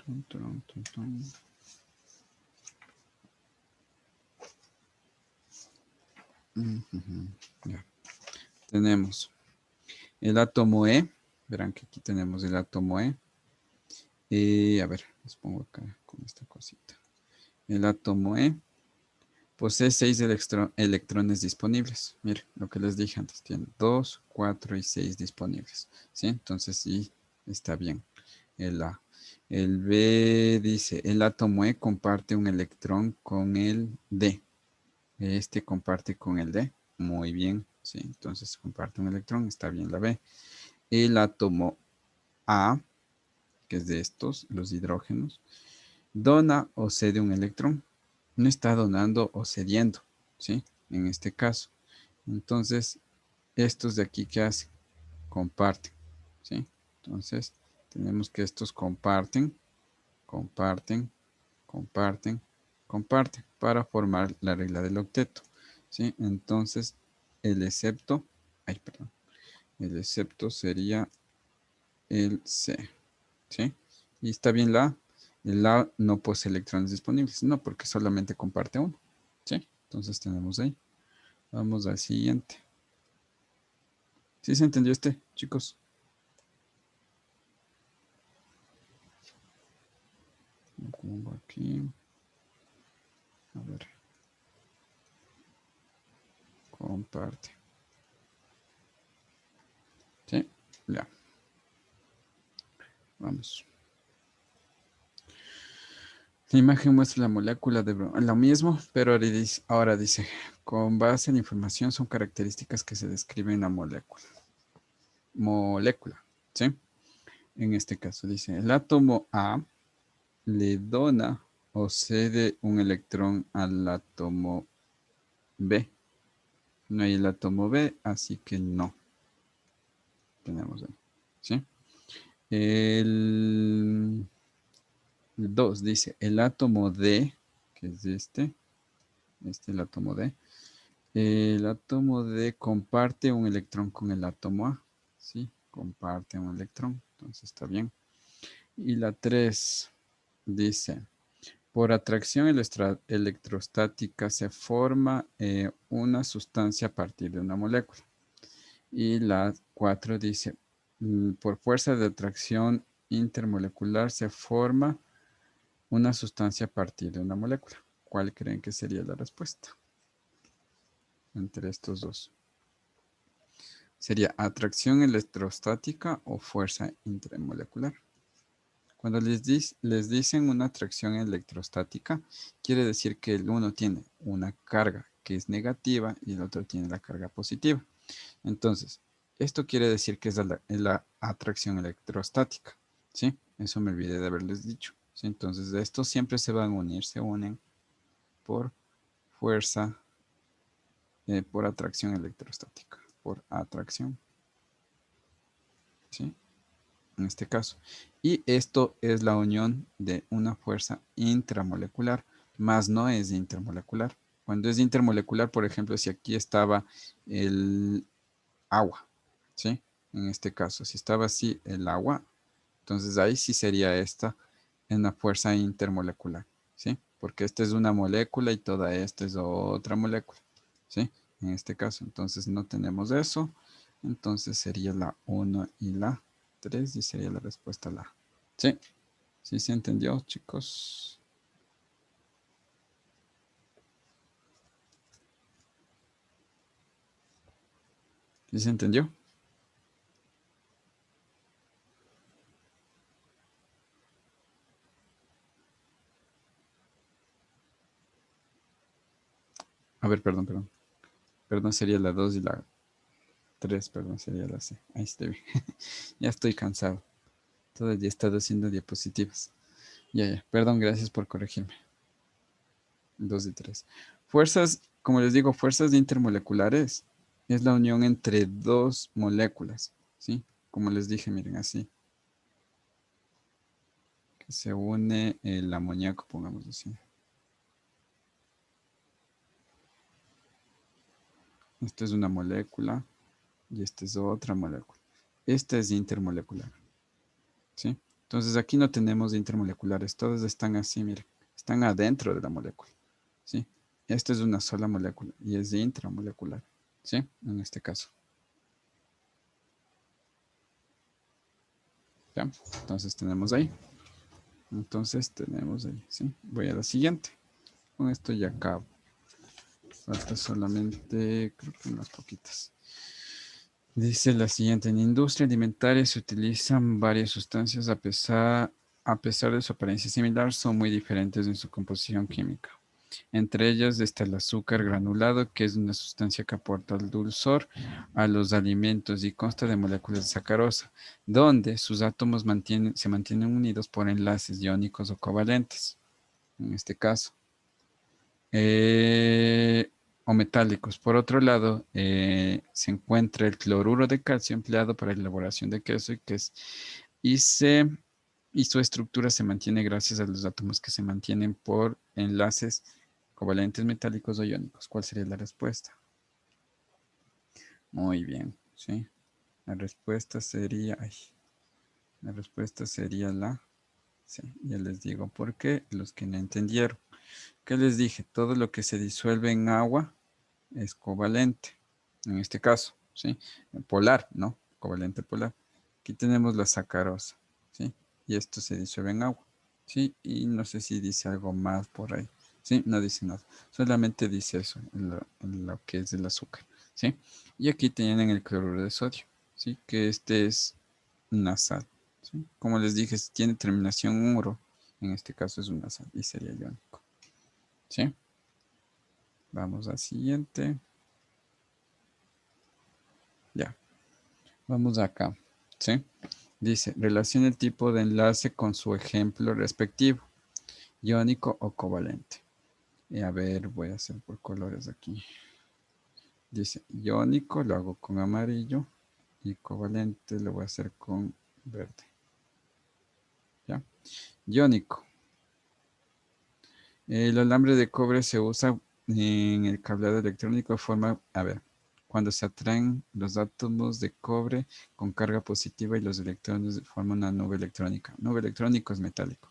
Tum, tum, tum, tum. Ya. Tenemos el átomo E. Verán que aquí tenemos el átomo E. A ver, les pongo acá con esta cosita. El átomo E posee 6 electrones disponibles. Miren, lo que les dije antes, tiene 2, 4 y 6 disponibles. ¿Sí? Entonces sí, está bien. El A. El B dice, el átomo E comparte un electrón con el D. Este comparte con el D. Muy bien. Sí, entonces comparte un electrón, está bien la B. El átomo A, que es de estos, los hidrógenos, dona o cede un electrón. No está donando o cediendo, ¿sí? En este caso. Entonces, estos de aquí, ¿qué hacen? Comparten, ¿sí? Entonces, tenemos que estos comparten, comparten, comparten, comparten para formar la regla del octeto, ¿sí? Entonces, el excepto, ay, perdón, el excepto sería el C, ¿sí? Y está bien la A. El A no posee electrones disponibles, no, porque solamente comparte uno, ¿sí? Entonces tenemos ahí. Vamos al siguiente. ¿Sí se entendió este, chicos? Lo pongo aquí. A ver. Comparte. ¿Sí? Ya. Vamos. La imagen muestra la molécula de lo mismo, pero ahora dice, con base en la información son características que se describen en la molécula. Molécula, ¿sí? En este caso dice, el átomo A le dona o cede un electrón al átomo B. No hay el átomo B, así que no. Tenemos ahí. ¿Sí? El 2 dice, el átomo D, que es el átomo D. El átomo D comparte un electrón con el átomo A. Sí, comparte un electrón. Entonces está bien. Y la 3 dice, por atracción electrostática se forma una sustancia a partir de una molécula. Y la 4 dice, por fuerza de atracción intermolecular se forma una sustancia a partir de una molécula. ¿Cuál creen que sería la respuesta entre estos dos? ¿Sería atracción electrostática o fuerza intermolecular? Cuando les dicen una atracción electrostática, quiere decir que el uno tiene una carga que es negativa y el otro tiene la carga positiva. Entonces, esto quiere decir que es la atracción electrostática. ¿Sí? Eso me olvidé de haberles dicho. ¿Sí? Entonces, estos siempre se van a unir, se unen por fuerza, por atracción electrostática, por atracción. ¿Sí? En este caso. Y esto es la unión de una fuerza intramolecular, más no es intermolecular. Cuando es intermolecular, por ejemplo, si aquí estaba el agua, ¿sí? En este caso, si estaba así el agua, entonces ahí sí sería esta una fuerza intermolecular, ¿sí? Porque esta es una molécula y toda esta es otra molécula, ¿sí? En este caso, entonces no tenemos eso, entonces sería la 1 y la 3 y sería la respuesta la A. ¿Sí? ¿Sí se entendió, chicos? ¿Sí se entendió? A ver, perdón. Perdón, sería la 2 y la 3, perdón, sería la C. Ahí está bien. Ya estoy cansado. Todo el día he estado haciendo diapositivas. Ya. Perdón, gracias por corregirme. 2 y 3. Fuerzas, como les digo, fuerzas intermoleculares es la unión entre dos moléculas, ¿sí? Como les dije, miren así. Que se une el amoníaco, pongamos así. Esta es una molécula y esta es otra molécula. Esta es intermolecular, ¿sí? Entonces aquí no tenemos intermoleculares, todas están así, miren. Están adentro de la molécula, ¿sí? Esta es una sola molécula y es intramolecular, ¿sí? En este caso. ¿Ya? Entonces tenemos ahí. Entonces tenemos ahí, ¿sí? Voy a la siguiente. Con esto ya acabo. Falta solamente, creo que unas poquitas. Dice la siguiente, en industria alimentaria se utilizan varias sustancias a pesar de su apariencia similar, son muy diferentes en su composición química. Entre ellas está el azúcar granulado, que es una sustancia que aporta el dulzor a los alimentos y consta de moléculas de sacarosa, donde sus átomos se mantienen unidos por enlaces iónicos o covalentes, en este caso. Eh, o metálicos. Por otro lado, se encuentra el cloruro de calcio empleado para la elaboración de queso y, se, y su estructura se mantiene gracias a los átomos que se mantienen por enlaces covalentes metálicos o iónicos. ¿Cuál sería la respuesta? Muy bien, ¿sí? La respuesta sería, la respuesta sería la, sí, ya les digo por qué, los que no entendieron. ¿Qué les dije? Todo lo que se disuelve en agua es covalente, en este caso, ¿sí? Polar, ¿no? Covalente polar. Aquí tenemos la sacarosa, ¿sí? Y esto se disuelve en agua, ¿sí? Y no sé si dice algo más por ahí, ¿sí? No dice nada, solamente dice eso en lo que es el azúcar, ¿sí? Y aquí tienen el cloruro de sodio, ¿sí? Que este es una sal, ¿sí? Como les dije, tiene terminación uro, en este caso es una sal y sería iónico, ¿sí? Vamos al siguiente. Ya, vamos acá, ¿sí? Dice, relaciona el tipo de enlace con su ejemplo respectivo, iónico o covalente. Y a ver, voy a hacer por colores aquí. Dice, iónico lo hago con amarillo y covalente lo voy a hacer con verde. ¿Ya? Iónico. El alambre de cobre se usa en el cableado electrónico de forma, a ver, cuando se atraen los átomos de cobre con carga positiva y los electrones forman una nube electrónica. Nube electrónico es metálico.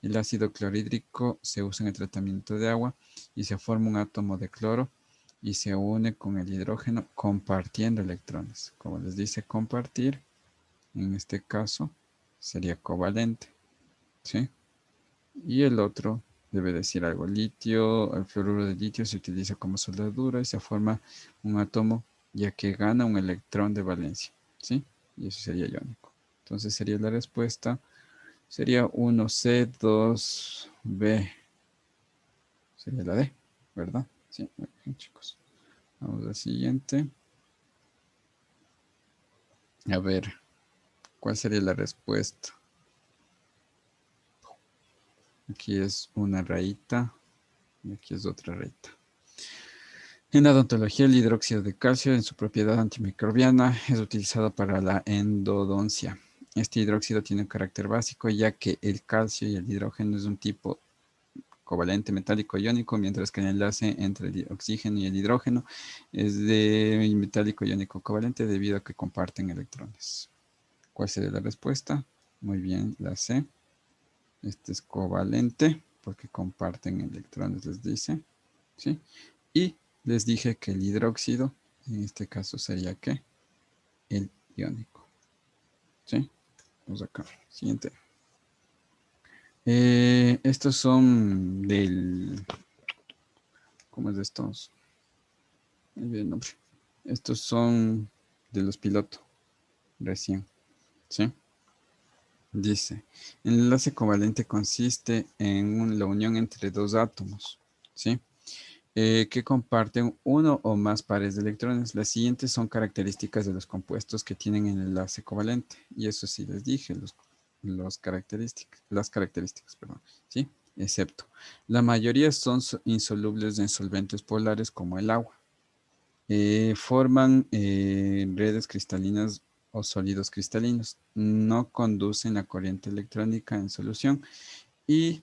El ácido clorhídrico se usa en el tratamiento de agua y se forma un átomo de cloro y se une con el hidrógeno compartiendo electrones. Como les dice compartir, en este caso sería covalente, ¿sí? Y el otro debe decir algo. Litio, el fluoruro de litio se utiliza como soldadura y se forma un átomo ya que gana un electrón de valencia, ¿sí? Y eso sería iónico. Entonces sería la respuesta, sería 1C2B. Sería la D, ¿verdad? Sí, muy bien, chicos. Vamos al siguiente. A ver, ¿cuál sería la respuesta? Aquí es una rayita y aquí es otra rayita. En la odontología, el hidróxido de calcio, en su propiedad antimicrobiana, es utilizado para la endodoncia. Este hidróxido tiene un carácter básico, ya que el calcio y el hidrógeno es un tipo covalente metálico iónico, mientras que el enlace entre el oxígeno y el hidrógeno es de metálico iónico covalente debido a que comparten electrones. ¿Cuál sería la respuesta? Muy bien, la C. Este es covalente porque comparten electrones, les dice. ¿Sí? Y les dije que el hidróxido, en este caso sería ¿qué? El iónico. ¿Sí? Vamos acá. Siguiente. Estos son del... ¿Cómo es de estos? Ahí viene el nombre. Estos son de los pilotos recién. ¿Sí? Dice, el enlace covalente consiste en la unión entre dos átomos. ¿Sí? Que comparten uno o más pares de electrones. Las siguientes son características de los compuestos que tienen el enlace covalente. Y eso sí les dije, las características, perdón, ¿sí? Excepto. La mayoría son insolubles en solventes polares como el agua. Forman redes cristalinas o sólidos cristalinos. No conducen la corriente electrónica en solución y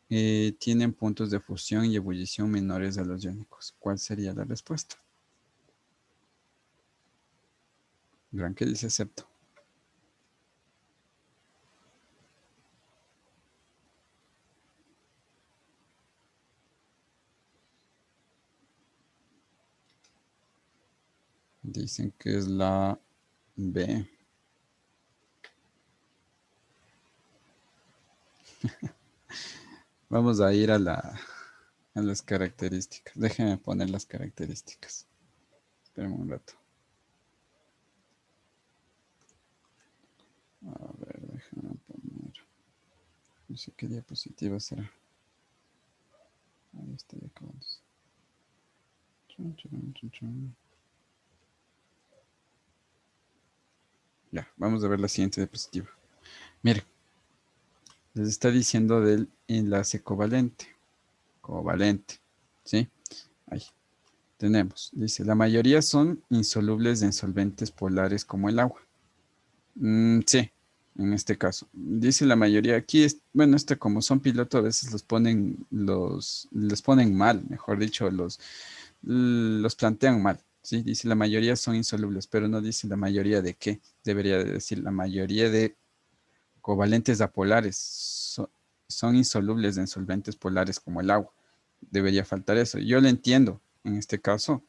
tienen puntos de fusión y ebullición menores a los iónicos. ¿Cuál sería la respuesta? Gran que dice acepto. Dicen que es la B. Vamos a ir a las características. Déjenme poner las características. Espérenme un rato. A ver, déjenme poner. No sé qué diapositiva será. Ahí está, ya acabamos. Ya, vamos a ver la siguiente diapositiva. Miren, les está diciendo del enlace covalente. Covalente, ¿sí? Ahí tenemos. Dice, la mayoría son insolubles en solventes polares como el agua. Sí, en este caso. Dice la mayoría. Aquí, bueno, como son pilotos, a veces les ponen mal, mejor dicho, los plantean mal. ¿Sí? Dice la mayoría son insolubles, pero no dice la mayoría de qué. Debería de decir la mayoría de covalentes apolares son insolubles en solventes polares como el agua. Debería faltar eso. Yo le entiendo en este caso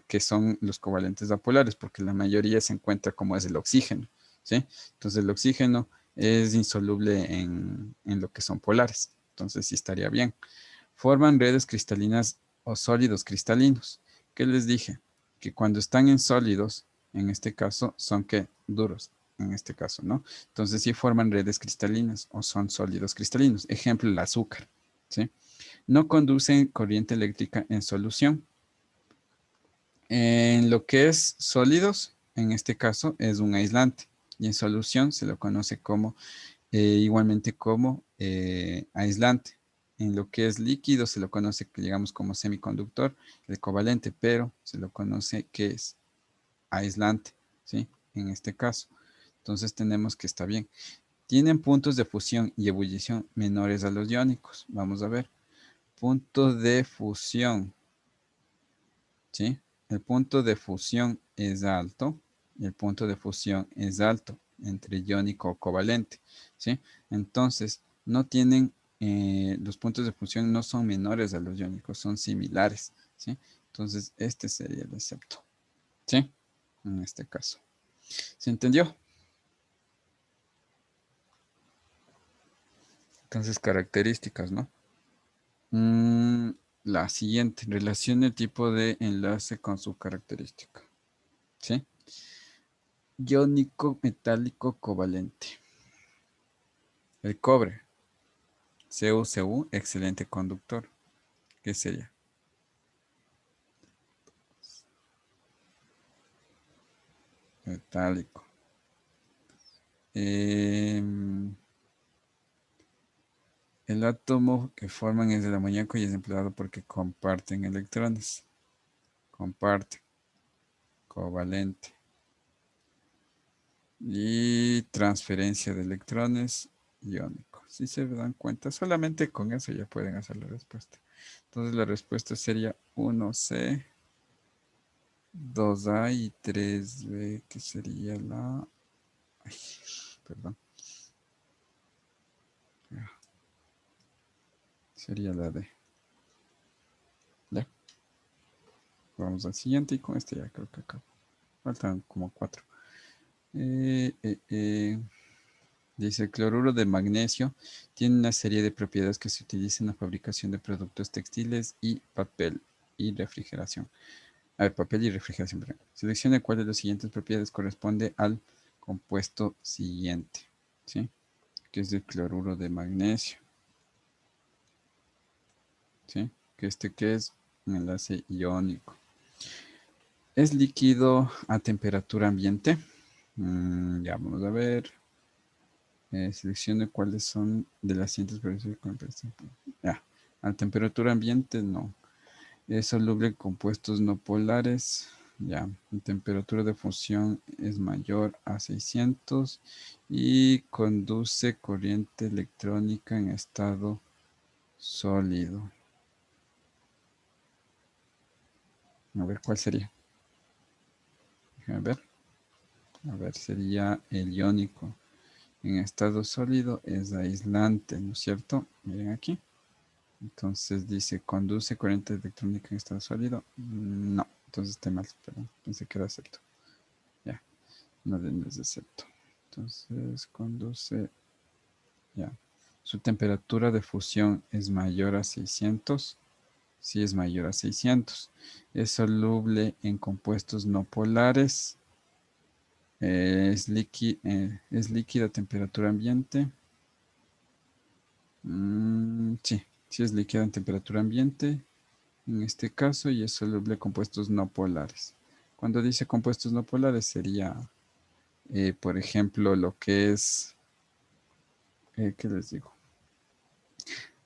que son los covalentes apolares porque la mayoría se encuentra como es el oxígeno, ¿sí? Entonces el oxígeno es insoluble en lo que son polares. Entonces sí estaría bien. Forman redes cristalinas o sólidos cristalinos. ¿Qué les dije? Que cuando están en sólidos, en este caso, son que duros, en este caso, ¿no? Entonces sí forman redes cristalinas o son sólidos cristalinos. Ejemplo, el azúcar, ¿sí? No conducen corriente eléctrica en solución. En lo que es sólidos, en este caso, es un aislante. Y en solución se lo conoce como, igualmente como aislante. En lo que es líquido se lo conoce, digamos, como semiconductor, el covalente, pero se lo conoce que es aislante, ¿sí? En este caso. Entonces tenemos que está bien. Tienen puntos de fusión y ebullición menores a los iónicos. Vamos a ver. Punto de fusión, ¿sí? El punto de fusión es alto y el punto de fusión es alto entre iónico o covalente, ¿sí? Entonces, no tienen, los puntos de fusión no son menores a los iónicos, son similares, ¿sí? Entonces, este sería el excepto, ¿sí? En este caso. ¿Se entendió? Entonces, características, ¿no? Mm, la siguiente, relacione el tipo de enlace con su característica, ¿sí? Iónico metálico covalente. El cobre, CuCu, excelente conductor. ¿Qué sería? Metálico. Em, el átomo que forman es del amoníaco y es empleado porque comparten electrones. Comparten. Covalente. Y transferencia de electrones iónico. Si se dan cuenta, solamente con eso ya pueden hacer la respuesta. Entonces la respuesta sería 1C, 2A y 3B, que sería la... Ay, perdón. Sería la D. Ya. Vamos al siguiente y con este ya creo que acá. Faltan como 4. Eh, eh, eh. Dice, el cloruro de magnesio tiene una serie de propiedades que se utilizan en la fabricación de productos textiles y papel y refrigeración. A ver, papel y refrigeración. Perdón. Seleccione cuál de las siguientes propiedades corresponde al compuesto siguiente, ¿sí? Que es el cloruro de magnesio, ¿sí? Que es un enlace iónico. Es líquido a temperatura ambiente. Ya, vamos a ver. Seleccione cuáles son de las siguientes propiedades. Ya, a temperatura ambiente no. Es soluble en compuestos no polares. Ya, la temperatura de fusión es mayor a 600 y conduce corriente electrónica en estado sólido. A ver, ¿cuál sería? Déjame ver. A ver, sería el iónico. En estado sólido es aislante, ¿no es cierto? Miren aquí. Entonces dice, conduce corriente electrónica en estado sólido. No, entonces está mal, perdón. Pensé que era cierto. Ya, no es excepto. Entonces conduce, ya. Su temperatura de fusión es mayor a 600. Sí, es mayor a 600. Es soluble en compuestos no polares. Es líquida a temperatura ambiente. Sí, sí es líquida en temperatura ambiente. En este caso, y es soluble en compuestos no polares. Cuando dice compuestos no polares sería, por ejemplo, lo que es, ¿qué les digo?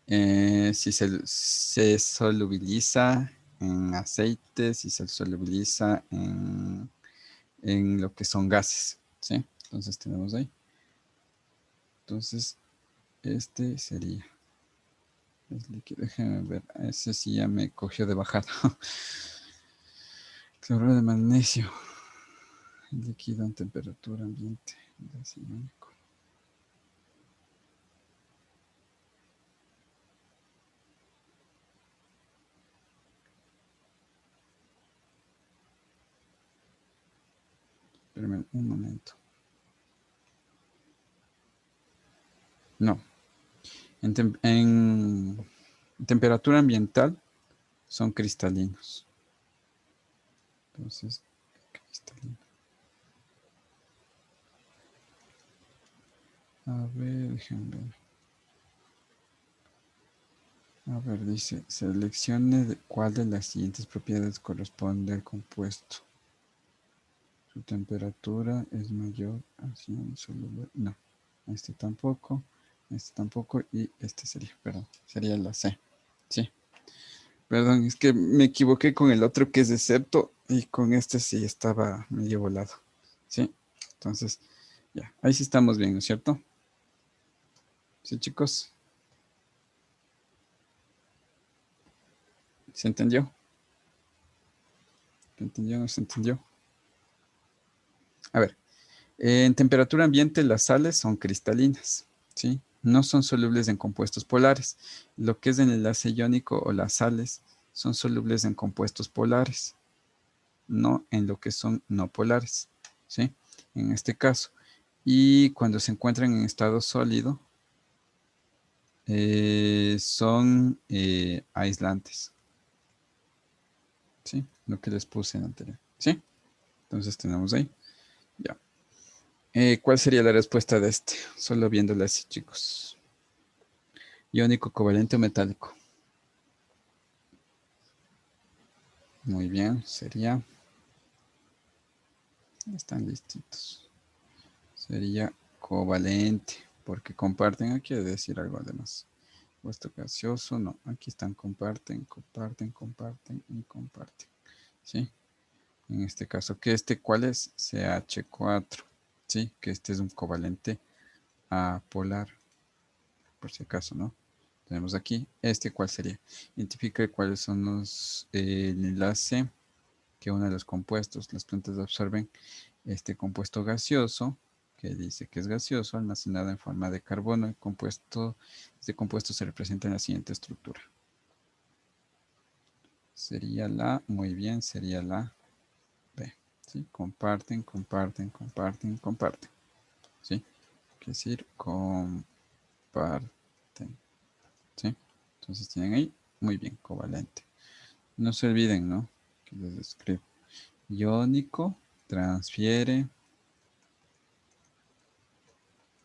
Si se solubiliza en aceite, si se solubiliza en lo que son gases, ¿sí? Entonces tenemos ahí. Entonces, este sería. Es líquido, déjame ver. Ese sí ya me cogió de bajada. Cloruro de magnesio. Líquido en temperatura ambiente. Espérame un momento. No. En temperatura ambiental son cristalinos. Entonces, cristalino. A ver, déjenme ver. A ver, dice, seleccione cuál de las siguientes propiedades corresponde al compuesto. Su temperatura es mayor hacia un soluble. No, este tampoco, y este sería, perdón, sería la C. Sí, perdón, es que me equivoqué con el otro que es de septo y con este sí estaba medio volado. Sí, entonces, ya, ahí sí estamos bien, ¿no es cierto? Sí, chicos, ¿se entendió? ¿Se entendió o no se entendió? A ver, en temperatura ambiente las sales son cristalinas, ¿sí? No son solubles en compuestos polares. Lo que es el enlace iónico o las sales son solubles en compuestos polares, no en lo que son no polares, ¿sí? En este caso. Y cuando se encuentran en estado sólido, son aislantes, ¿sí? Lo que les puse en anterior, ¿sí? Entonces tenemos ahí, ya. ¿Cuál sería la respuesta de este? Solo viéndole así, chicos. Iónico, covalente o metálico. Muy bien, sería. Están listitos. Sería covalente, porque comparten. Aquí quiere decir algo además. Puesto gaseoso, no. Aquí están, comparten, comparten, comparten y comparten. ¿Sí? En este caso, que este, ¿cuál es? CH4. ¿Sí? Que este es un covalente apolar, por si acaso, ¿no? Tenemos aquí, este, ¿cuál sería? Identifica cuáles son los, el enlace que une los compuestos. Las plantas absorben este compuesto gaseoso, que dice que es gaseoso, almacenado en forma de carbono. El compuesto, este compuesto se representa en la siguiente estructura. Sería la, muy bien, sería la B. ¿Sí? Comparten, comparten, comparten, comparten. ¿Sí? Quiere decir, comparten. ¿Sí? Entonces tienen ahí, muy bien, covalente. No se olviden, ¿no? Que les escribo. Iónico transfiere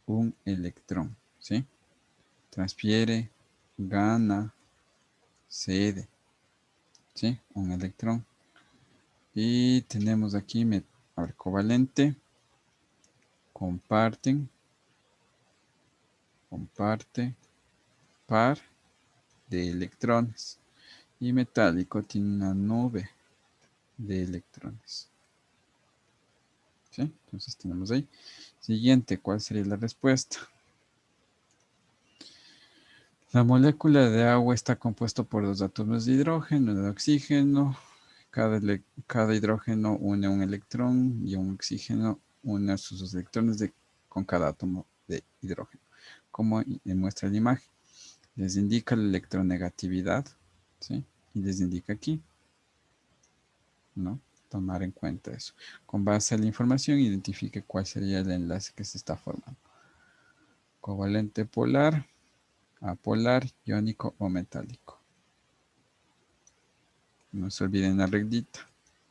un electrón, ¿sí? Transfiere, gana, cede, ¿sí? Un electrón. Y tenemos aquí, a ver, covalente, comparten, comparte, par de electrones. Y metálico tiene una nube de electrones. ¿Sí? Entonces tenemos ahí. Siguiente, ¿cuál sería la respuesta? La molécula de agua está compuesta por dos átomos de hidrógeno y de oxígeno. Cada hidrógeno une un electrón y un oxígeno une sus electrones con cada átomo de hidrógeno. Como muestra la imagen, les indica la electronegatividad, ¿sí? Y les indica aquí, ¿no? Tomar en cuenta eso. Con base a la información, identifique cuál sería el enlace que se está formando. Covalente polar, apolar, iónico o metálico. No se olviden la reglita,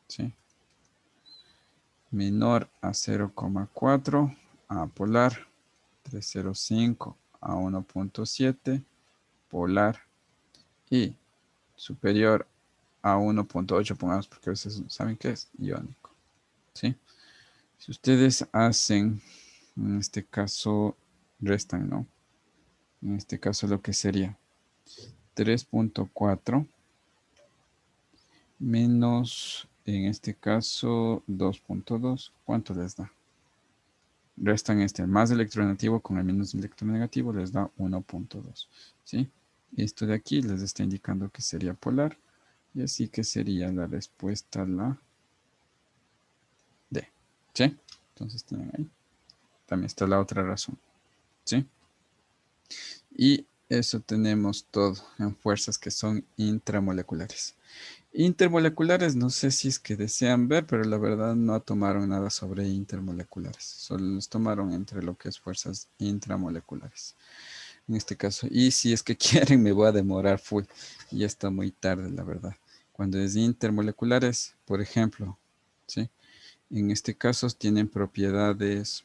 ¿sí? Menor a 0,4, apolar, 305 a 1,7, polar, y superior a 1,8, pongamos, porque a veces saben qué es iónico, ¿sí? Si ustedes hacen, en este caso, restan, ¿no? En este caso lo que sería 3,4 menos, en este caso, 2,2, ¿cuánto les da? Restan el más electronegativo con el menos electronegativo, les da 1,2, ¿sí? Esto de aquí les está indicando que sería polar, y así que sería la respuesta la D, ¿sí? Entonces tienen ahí. También está la otra razón, ¿sí? Y eso tenemos todo en fuerzas que son intramoleculares. Intermoleculares, no sé si es que desean ver, pero la verdad no tomaron nada sobre intermoleculares. Solo los tomaron entre lo que es fuerzas intramoleculares. En este caso, y si es que quieren, me voy a demorar full. Ya está muy tarde, la verdad. Cuando es intermoleculares, por ejemplo, ¿sí? En este caso tienen propiedades,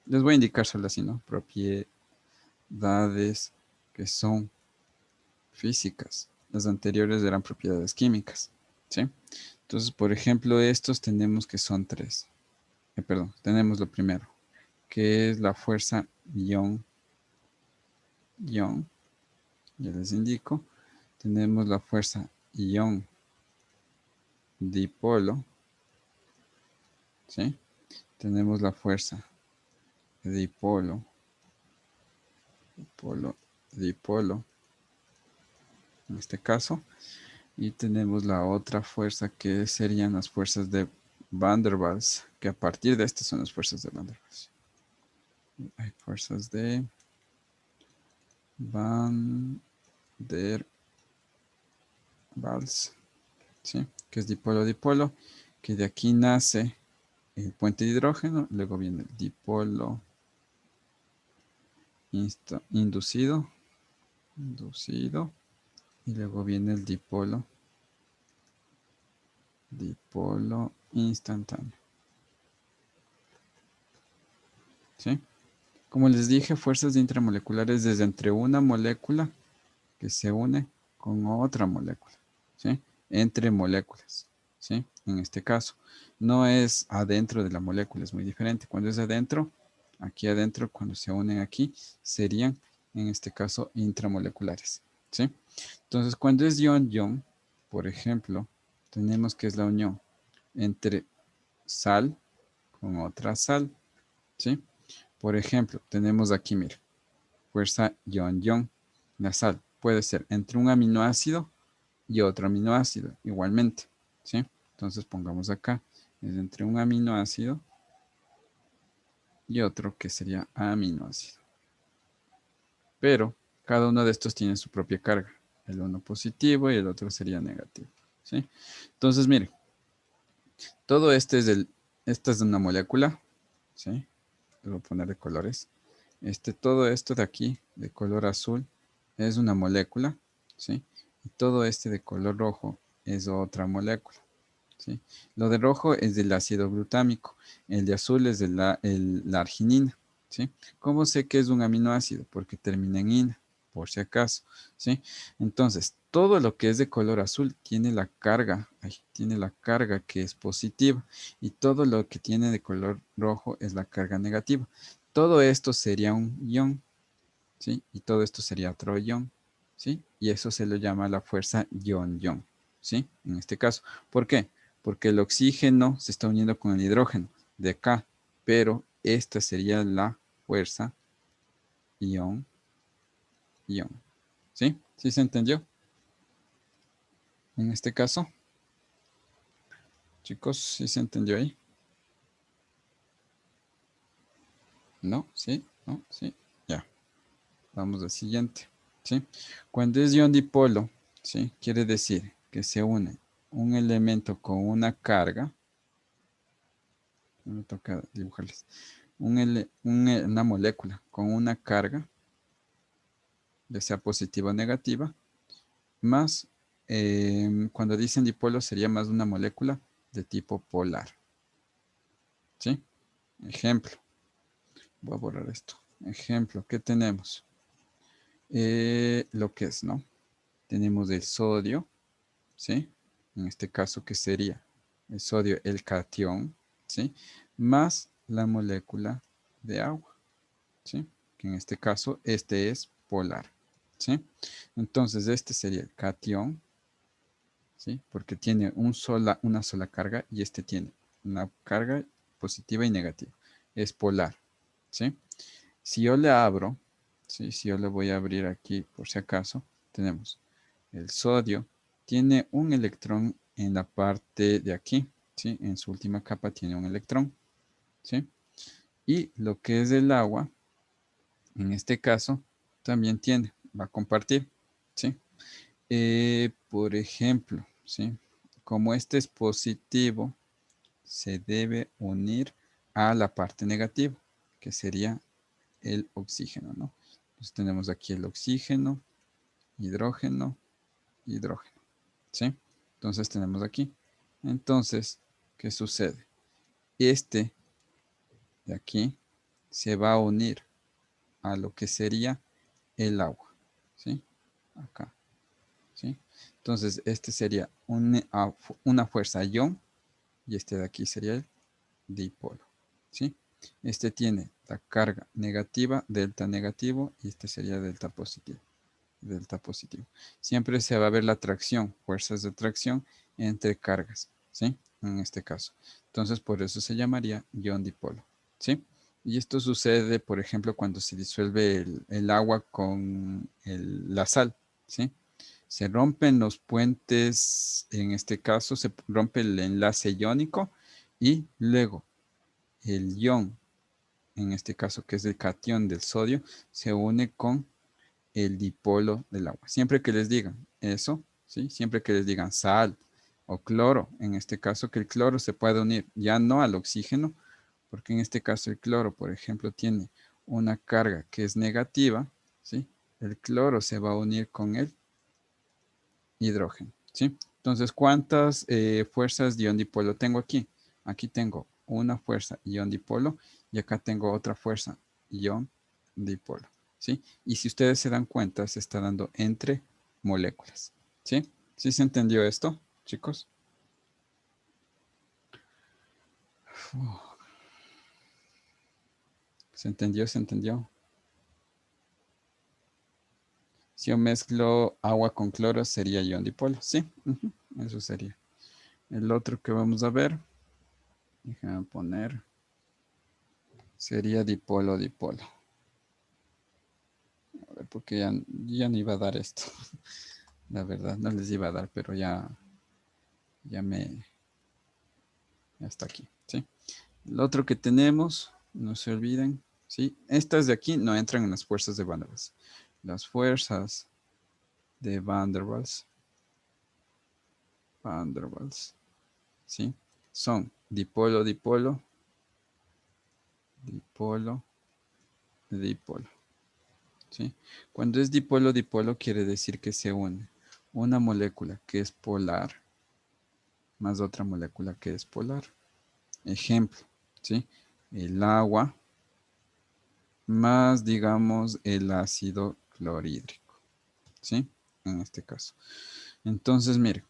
les voy a indicar solo así, ¿no? Propiedades que son físicas. Las anteriores eran propiedades químicas, ¿sí? Entonces, por ejemplo, estos tenemos que son tres. perdón, tenemos lo primero, que es la fuerza ion, ion, ya les indico. Tenemos la fuerza ion dipolo, ¿sí? Tenemos la fuerza dipolo, dipolo, dipolo, en este caso. Y tenemos la otra fuerza que serían las fuerzas de Van der Waals, que a partir de estas son las fuerzas de Van der Waals. Hay fuerzas de Van der Waals, ¿sí? Que es dipolo-dipolo, que de aquí nace el puente de hidrógeno, luego viene el dipolo inducido, inducido, y luego viene el dipolo, dipolo instantáneo, ¿sí? Como les dije, fuerzas intramoleculares desde entre una molécula que se une con otra molécula, ¿sí? Entre moléculas, ¿sí? En este caso, no es adentro de la molécula, es muy diferente. Cuando es adentro, aquí adentro, cuando se unen aquí, serían, en este caso, intramoleculares, ¿sí? Entonces, cuando es ion-ion, por ejemplo, tenemos que es la unión entre sal con otra sal, ¿sí? Por ejemplo, tenemos aquí, mira, fuerza ion-ion. La sal puede ser entre un aminoácido y otro aminoácido, igualmente, ¿sí? Entonces pongamos acá, es entre un aminoácido y otro que sería aminoácido. Pero cada uno de estos tiene su propia carga. El uno positivo y el otro sería negativo, ¿sí? Entonces, miren, todo este es esta es una molécula, ¿sí? Le voy a poner de colores. Todo esto de aquí, de color azul, es una molécula, ¿sí? Y todo este de color rojo es otra molécula, ¿sí? Lo de rojo es del ácido glutámico, el de azul es de la arginina, ¿sí? ¿Cómo sé que es un aminoácido? Porque termina en ina, por si acaso, ¿sí? Entonces, todo lo que es de color azul tiene la carga, tiene la carga que es positiva, y todo lo que tiene de color rojo es la carga negativa. Todo esto sería un ion, ¿sí? Y todo esto sería otro ion, ¿sí? Y eso se lo llama la fuerza ion-ion, ¿sí? En este caso. ¿Por qué? Porque el oxígeno se está uniendo con el hidrógeno de acá, pero esta sería la fuerza ion-ion, ¿sí? ¿Sí se entendió? En este caso, chicos, ¿sí se entendió ahí? ¿No? ¿Sí? ¿No? ¿Sí? Ya. Vamos al siguiente, ¿sí? Cuando es ion dipolo, ¿sí? Quiere decir que se une un elemento con una carga, me toca dibujarles, una molécula con una carga, ya sea positiva o negativa, más, cuando dicen dipolo sería más una molécula de tipo polar, ¿sí? Ejemplo, voy a borrar esto. Ejemplo, ¿qué tenemos? Lo que es, ¿no? Tenemos el sodio, ¿sí? En este caso, ¿qué sería? El sodio, el catión, ¿sí? Más la molécula de agua, ¿sí? Que en este caso, este es polar, ¿sí? Entonces, este sería el catión, ¿sí? Porque tiene una sola carga y este tiene una carga positiva y negativa. Es polar, ¿sí? Si yo le abro, ¿sí? Si yo le voy a abrir aquí por si acaso, tenemos el sodio, tiene un electrón en la parte de aquí, ¿sí? En su última capa tiene un electrón, ¿sí? Y lo que es el agua, en este caso, también tiene, va a compartir, ¿sí? Por ejemplo, ¿sí? Como este es positivo, se debe unir a la parte negativa, que sería el oxígeno, ¿no? Entonces tenemos aquí el oxígeno, hidrógeno, hidrógeno, ¿sí? Entonces tenemos aquí. Entonces, ¿qué sucede? Este de aquí se va a unir a lo que sería el agua, ¿sí? Acá, ¿sí? Entonces, este sería una fuerza ion y este de aquí sería el dipolo, ¿sí? Este tiene la carga negativa, delta negativo, y este sería delta positivo. Delta positivo. Siempre se va a ver la atracción, fuerzas de atracción entre cargas, ¿sí? En este caso. Entonces, por eso se llamaría ion dipolo, ¿sí? Y esto sucede, por ejemplo, cuando se disuelve el agua con la sal, ¿sí? Se rompen los puentes, en este caso se rompe el enlace iónico y luego el ion, en este caso que es el catión del sodio, se une con el dipolo del agua. Siempre que les digan eso, ¿sí? Siempre que les digan sal o cloro, en este caso que el cloro se puede unir ya no al oxígeno, porque en este caso el cloro, por ejemplo, tiene una carga que es negativa, ¿sí? El cloro se va a unir con el hidrógeno, ¿sí? Entonces, ¿cuántas fuerzas de ion dipolo tengo aquí? Aquí tengo una fuerza ion dipolo y acá tengo otra fuerza ion dipolo, ¿sí? Y si ustedes se dan cuenta, se está dando entre moléculas, ¿sí? ¿Sí se entendió esto, chicos? ¿Se entendió? ¿Se entendió? Si yo mezclo agua con cloro, sería ion dipolo, ¿sí? Eso sería. El otro que vamos a ver, déjame poner, sería dipolo, dipolo. A ver, porque ya no iba a dar esto. La verdad, no les iba a dar, pero ya me, ya está aquí, ¿sí? El otro que tenemos, no se olviden, ¿sí? Estas de aquí no entran en las fuerzas de Van der Waals. Las fuerzas de Van der Waals, ¿sí? Son dipolo, dipolo, dipolo, dipolo, ¿sí? Cuando es dipolo, dipolo quiere decir que se une una molécula que es polar más otra molécula que es polar. Ejemplo, ¿sí? El agua más, digamos, el ácido clorhídrico, ¿sí? En este caso. Entonces, mire,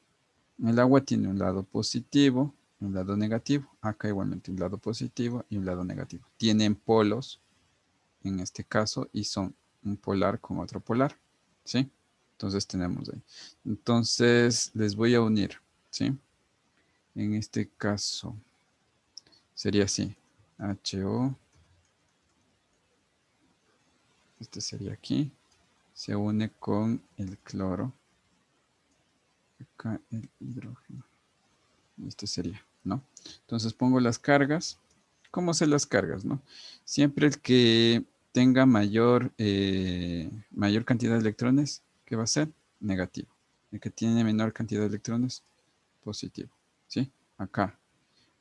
el agua tiene un lado positivo, un lado negativo. Acá igualmente un lado positivo y un lado negativo. Tienen polos, en este caso, y son un polar con otro polar, ¿sí? Entonces tenemos ahí. Entonces, les voy a unir, ¿sí? En este caso, sería así. HO, este sería aquí. Se une con el cloro. Acá el hidrógeno. Este sería, ¿no? Entonces pongo las cargas. ¿Cómo se las cargas, no? Siempre el que tenga mayor cantidad de electrones, ¿qué va a ser? Negativo. El que tiene menor cantidad de electrones, positivo. ¿Sí? Acá.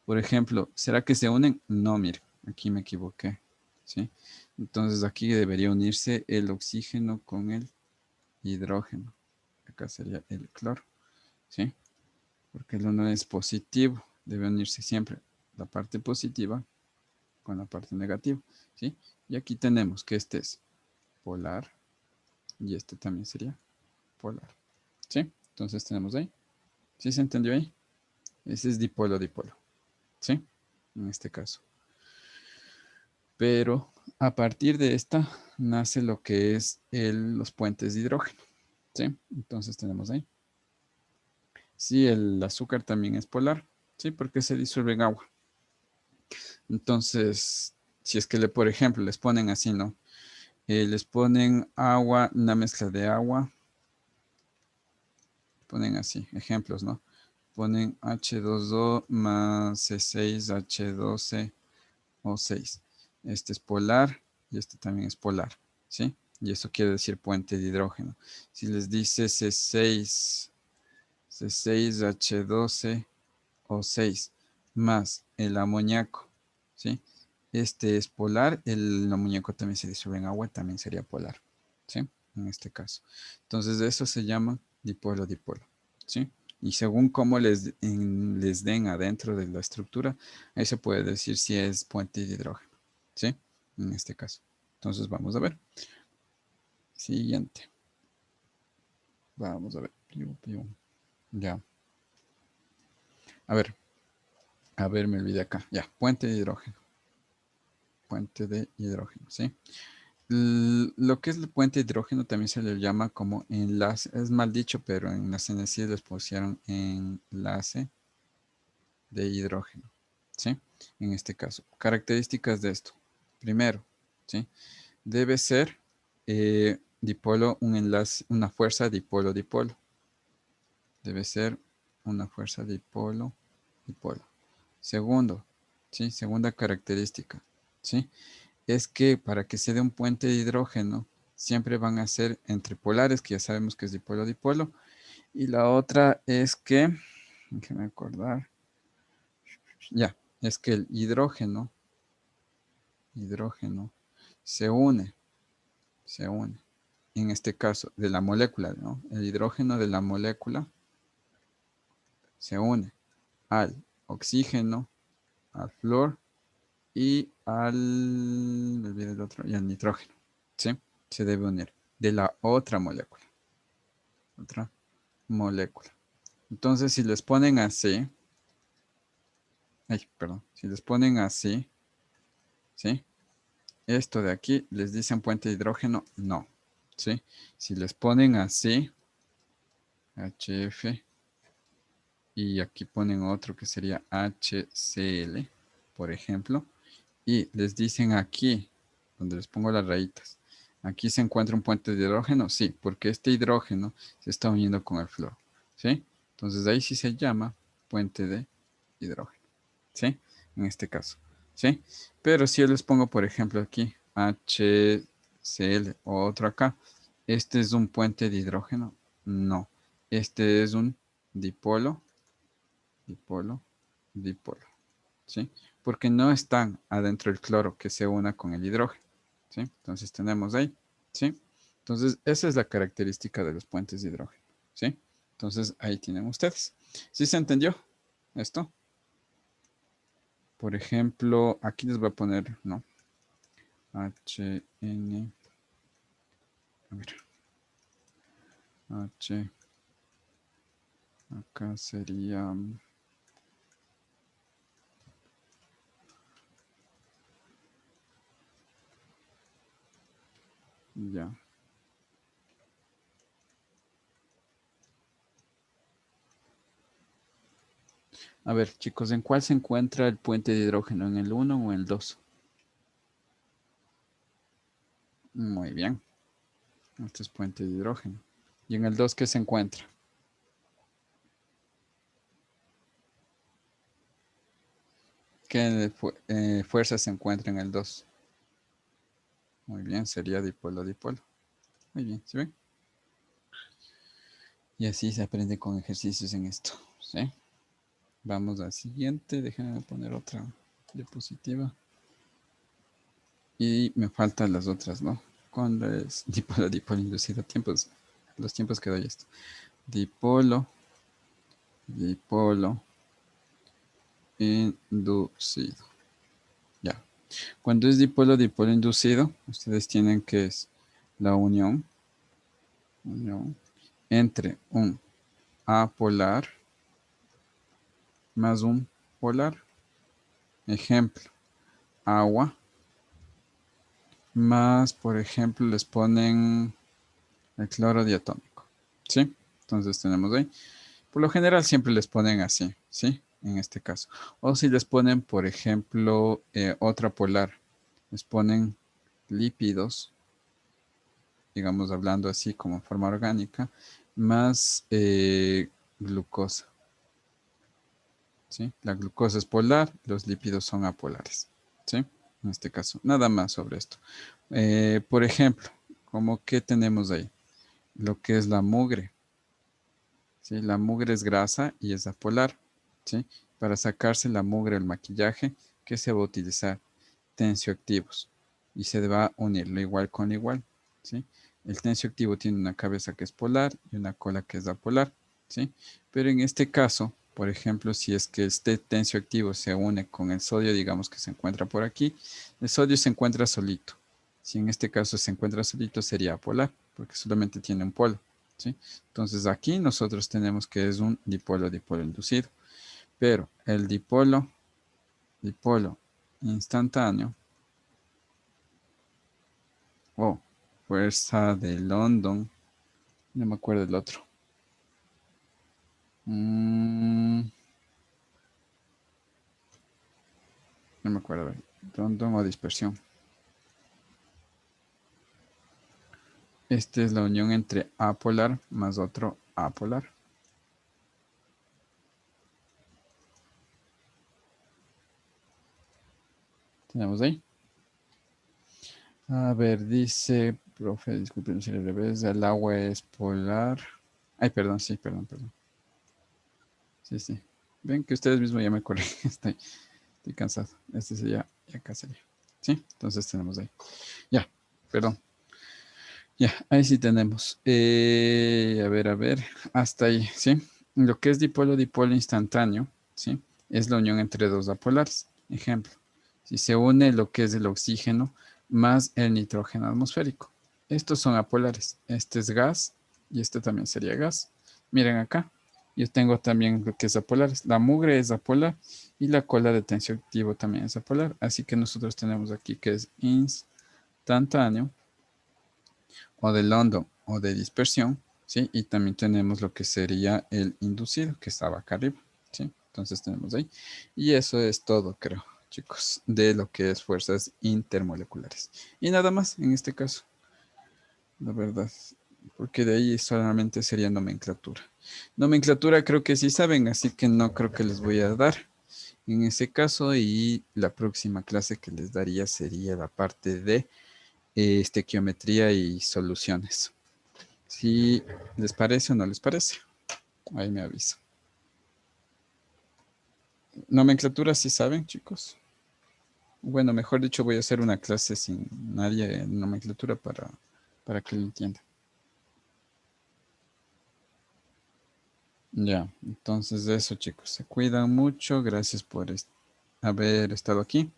Por ejemplo, ¿será que se unen? No, mire, aquí me equivoqué. ¿Sí? Entonces aquí debería unirse el oxígeno con el hidrógeno. Acá sería el cloro, ¿sí? Porque el uno es positivo, debe unirse siempre la parte positiva con la parte negativa, ¿sí? Y aquí tenemos que este es polar y este también sería polar, ¿sí? Entonces tenemos ahí, ¿sí se entendió ahí? Ese es dipolo, dipolo, ¿sí? En este caso. Pero a partir de esta nace lo que es los puentes de hidrógeno, ¿sí? Entonces tenemos ahí. Sí, el azúcar también es polar, ¿sí? Porque se disuelve en agua. Entonces, si es que, por ejemplo, les ponen así, ¿no? Les ponen agua, una mezcla de agua, ponen así, ejemplos, ¿no? Ponen H2O más C6H12O6. Este es polar y este también es polar, ¿sí? Y eso quiere decir puente de hidrógeno. Si les dice C6H12O6 más el amoníaco, ¿sí? Este es polar, el amoníaco también se disuelve en agua, también sería polar, ¿sí? En este caso. Entonces, eso se llama dipolo, dipolo, ¿sí? Y según cómo les den adentro de la estructura, ahí se puede decir si es puente de hidrógeno, ¿sí? En este caso. Entonces, vamos a ver. Siguiente. Vamos a ver. Piu, piu. Ya. A ver, me olvidé acá. Ya, puente de hidrógeno. puente de hidrógeno, ¿sí? Lo que es el puente de hidrógeno también se le llama como enlace, es mal dicho, pero en las NC les pusieron enlace de hidrógeno, ¿sí? En este caso, características de esto. Primero, ¿sí? Debe ser dipolo, un enlace, una fuerza dipolo-dipolo. Debe ser una fuerza dipolo-dipolo. Segundo, ¿sí? Segunda característica, ¿sí? Es que para que se dé un puente de hidrógeno, siempre van a ser entre polares, que ya sabemos que es dipolo-dipolo. Y la otra es que, déjenme acordar, ya, es que el hidrógeno se une, en este caso, de la molécula, ¿no? El hidrógeno de la molécula se une al oxígeno, al flúor y me olvidé el otro, y al nitrógeno, ¿sí? Se debe unir de la otra molécula. Entonces, si les ponen así, perdón, si les ponen así, ¿sí? Esto de aquí, ¿les dicen puente de hidrógeno? No, ¿sí? Si les ponen así, HF, y aquí ponen otro que sería HCl, por ejemplo, y les dicen aquí, donde les pongo las rayitas, aquí se encuentra un puente de hidrógeno, sí, porque este hidrógeno se está uniendo con el flúor, ¿sí? Entonces ahí sí se llama puente de hidrógeno, ¿sí? En este caso, ¿sí? Pero si yo les pongo, por ejemplo, aquí HCl o otro acá, ¿este es un puente de hidrógeno? No, este es un dipolo, dipolo, dipolo, ¿sí? Porque no están adentro del cloro que se una con el hidrógeno, ¿sí? Entonces tenemos ahí, ¿sí? Entonces esa es la característica de los puentes de hidrógeno, ¿sí? Entonces ahí tienen ustedes. ¿Sí se entendió esto? Por ejemplo, aquí les voy a poner, ¿no? HN, a ver, H, acá sería, ya. A ver, chicos, ¿en cuál se encuentra el puente de hidrógeno? ¿En el 1 o en el 2? Muy bien. Este es puente de hidrógeno. ¿Y en el 2 qué se encuentra? ¿Qué fuerza se encuentra en el 2? Muy bien, sería dipolo-dipolo. Muy bien, ¿sí ven? Y así se aprende con ejercicios en esto, ¿sí? Vamos al siguiente. Déjenme poner otra diapositiva. Y me faltan las otras, ¿no? Cuando es dipolo inducido, los tiempos que doy esto. Dipolo, dipolo inducido. Ya. Cuando es dipolo inducido, ustedes tienen que es la unión entre un apolar más un polar. Ejemplo, agua más, por ejemplo, les ponen el cloro diatómico. ¿Sí? Entonces tenemos ahí. Por lo general siempre les ponen así, ¿sí? En este caso. O si les ponen, por ejemplo, otra polar, les ponen lípidos, digamos hablando así como forma orgánica, más glucosa, ¿sí? La glucosa es polar, los lípidos son apolares, ¿sí? En este caso, nada más sobre esto. Por ejemplo, ¿cómo qué tenemos ahí? Lo que es la mugre, ¿sí? La mugre es grasa y es apolar, ¿sí? Para sacarse la mugre del maquillaje, ¿qué se va a utilizar? Tensioactivos. Y se va a unir lo igual con lo igual, ¿sí? El tensioactivo tiene una cabeza que es polar y una cola que es apolar, ¿sí? Pero en este caso, por ejemplo, si es que este tensioactivo se une con el sodio, digamos que se encuentra por aquí, el sodio se encuentra solito. Si en este caso se encuentra solito, sería apolar, porque solamente tiene un polo, ¿sí? Entonces aquí nosotros tenemos que es un dipolo-dipolo inducido. Pero el dipolo instantáneo, Oh, fuerza de London. No me acuerdo del otro. No me acuerdo. London o dispersión. Esta es la unión entre apolar más otro apolar. Tenemos ahí. A ver, dice, profe, disculpen si al revés, el agua es polar. Ay, perdón, sí, perdón. Sí, sí. Ven que ustedes mismos ya me corrigen. Estoy cansado. Este sería, ya acá sería. Sí, entonces tenemos ahí. Ya, perdón. Ya, ahí sí tenemos. A ver, hasta ahí, ¿sí? Lo que es dipolo instantáneo, ¿sí? Es la unión entre dos apolares. Ejemplo, si se une lo que es el oxígeno más el nitrógeno atmosférico. Estos son apolares. Este es gas y este también sería gas. Miren acá, yo tengo también lo que es apolares. La mugre es apolar y la cola de tensioactivo también es apolar. Así que nosotros tenemos aquí que es instantáneo o de London o de dispersión, ¿sí? Y también tenemos lo que sería el inducido, que estaba acá arriba, ¿sí? Entonces tenemos ahí. Y eso es todo, creo, chicos, de lo que es fuerzas intermoleculares. Y nada más en este caso, la verdad, porque de ahí solamente sería nomenclatura. Nomenclatura creo que sí saben, así que no creo que les voy a dar en ese caso. Y la próxima clase que les daría sería la parte de estequiometría y soluciones. Si les parece o no les parece. Ahí me aviso. Nomenclatura sí saben, chicos. Bueno, mejor dicho, voy a hacer una clase sin nadie en nomenclatura para que lo entiendan. Ya, entonces eso, chicos. Se cuidan mucho. Gracias por haber estado aquí.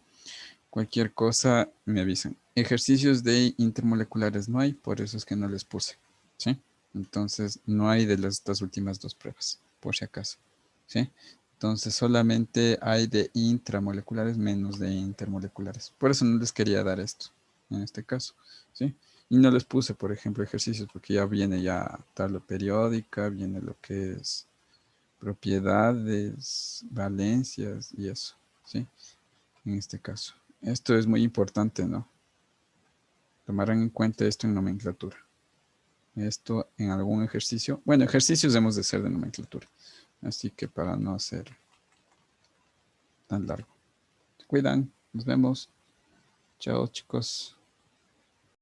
Cualquier cosa me avisan. Ejercicios de intermoleculares no hay, por eso es que no les puse. ¿Sí? Entonces no hay de estas últimas dos pruebas, por si acaso. ¿Sí? Entonces solamente hay de intramoleculares menos de intermoleculares. Por eso no les quería dar esto, en este caso. ¿Sí? Y no les puse, por ejemplo, ejercicios, porque ya viene ya tabla periódica, viene lo que es propiedades, valencias y eso. ¿Sí? En este caso. Esto es muy importante, ¿no? Tomarán en cuenta esto en nomenclatura. Esto en algún ejercicio. Bueno, ejercicios hemos de ser de nomenclatura. Así que para no hacer tan largo. Se cuidan. Nos vemos. Chao, chicos.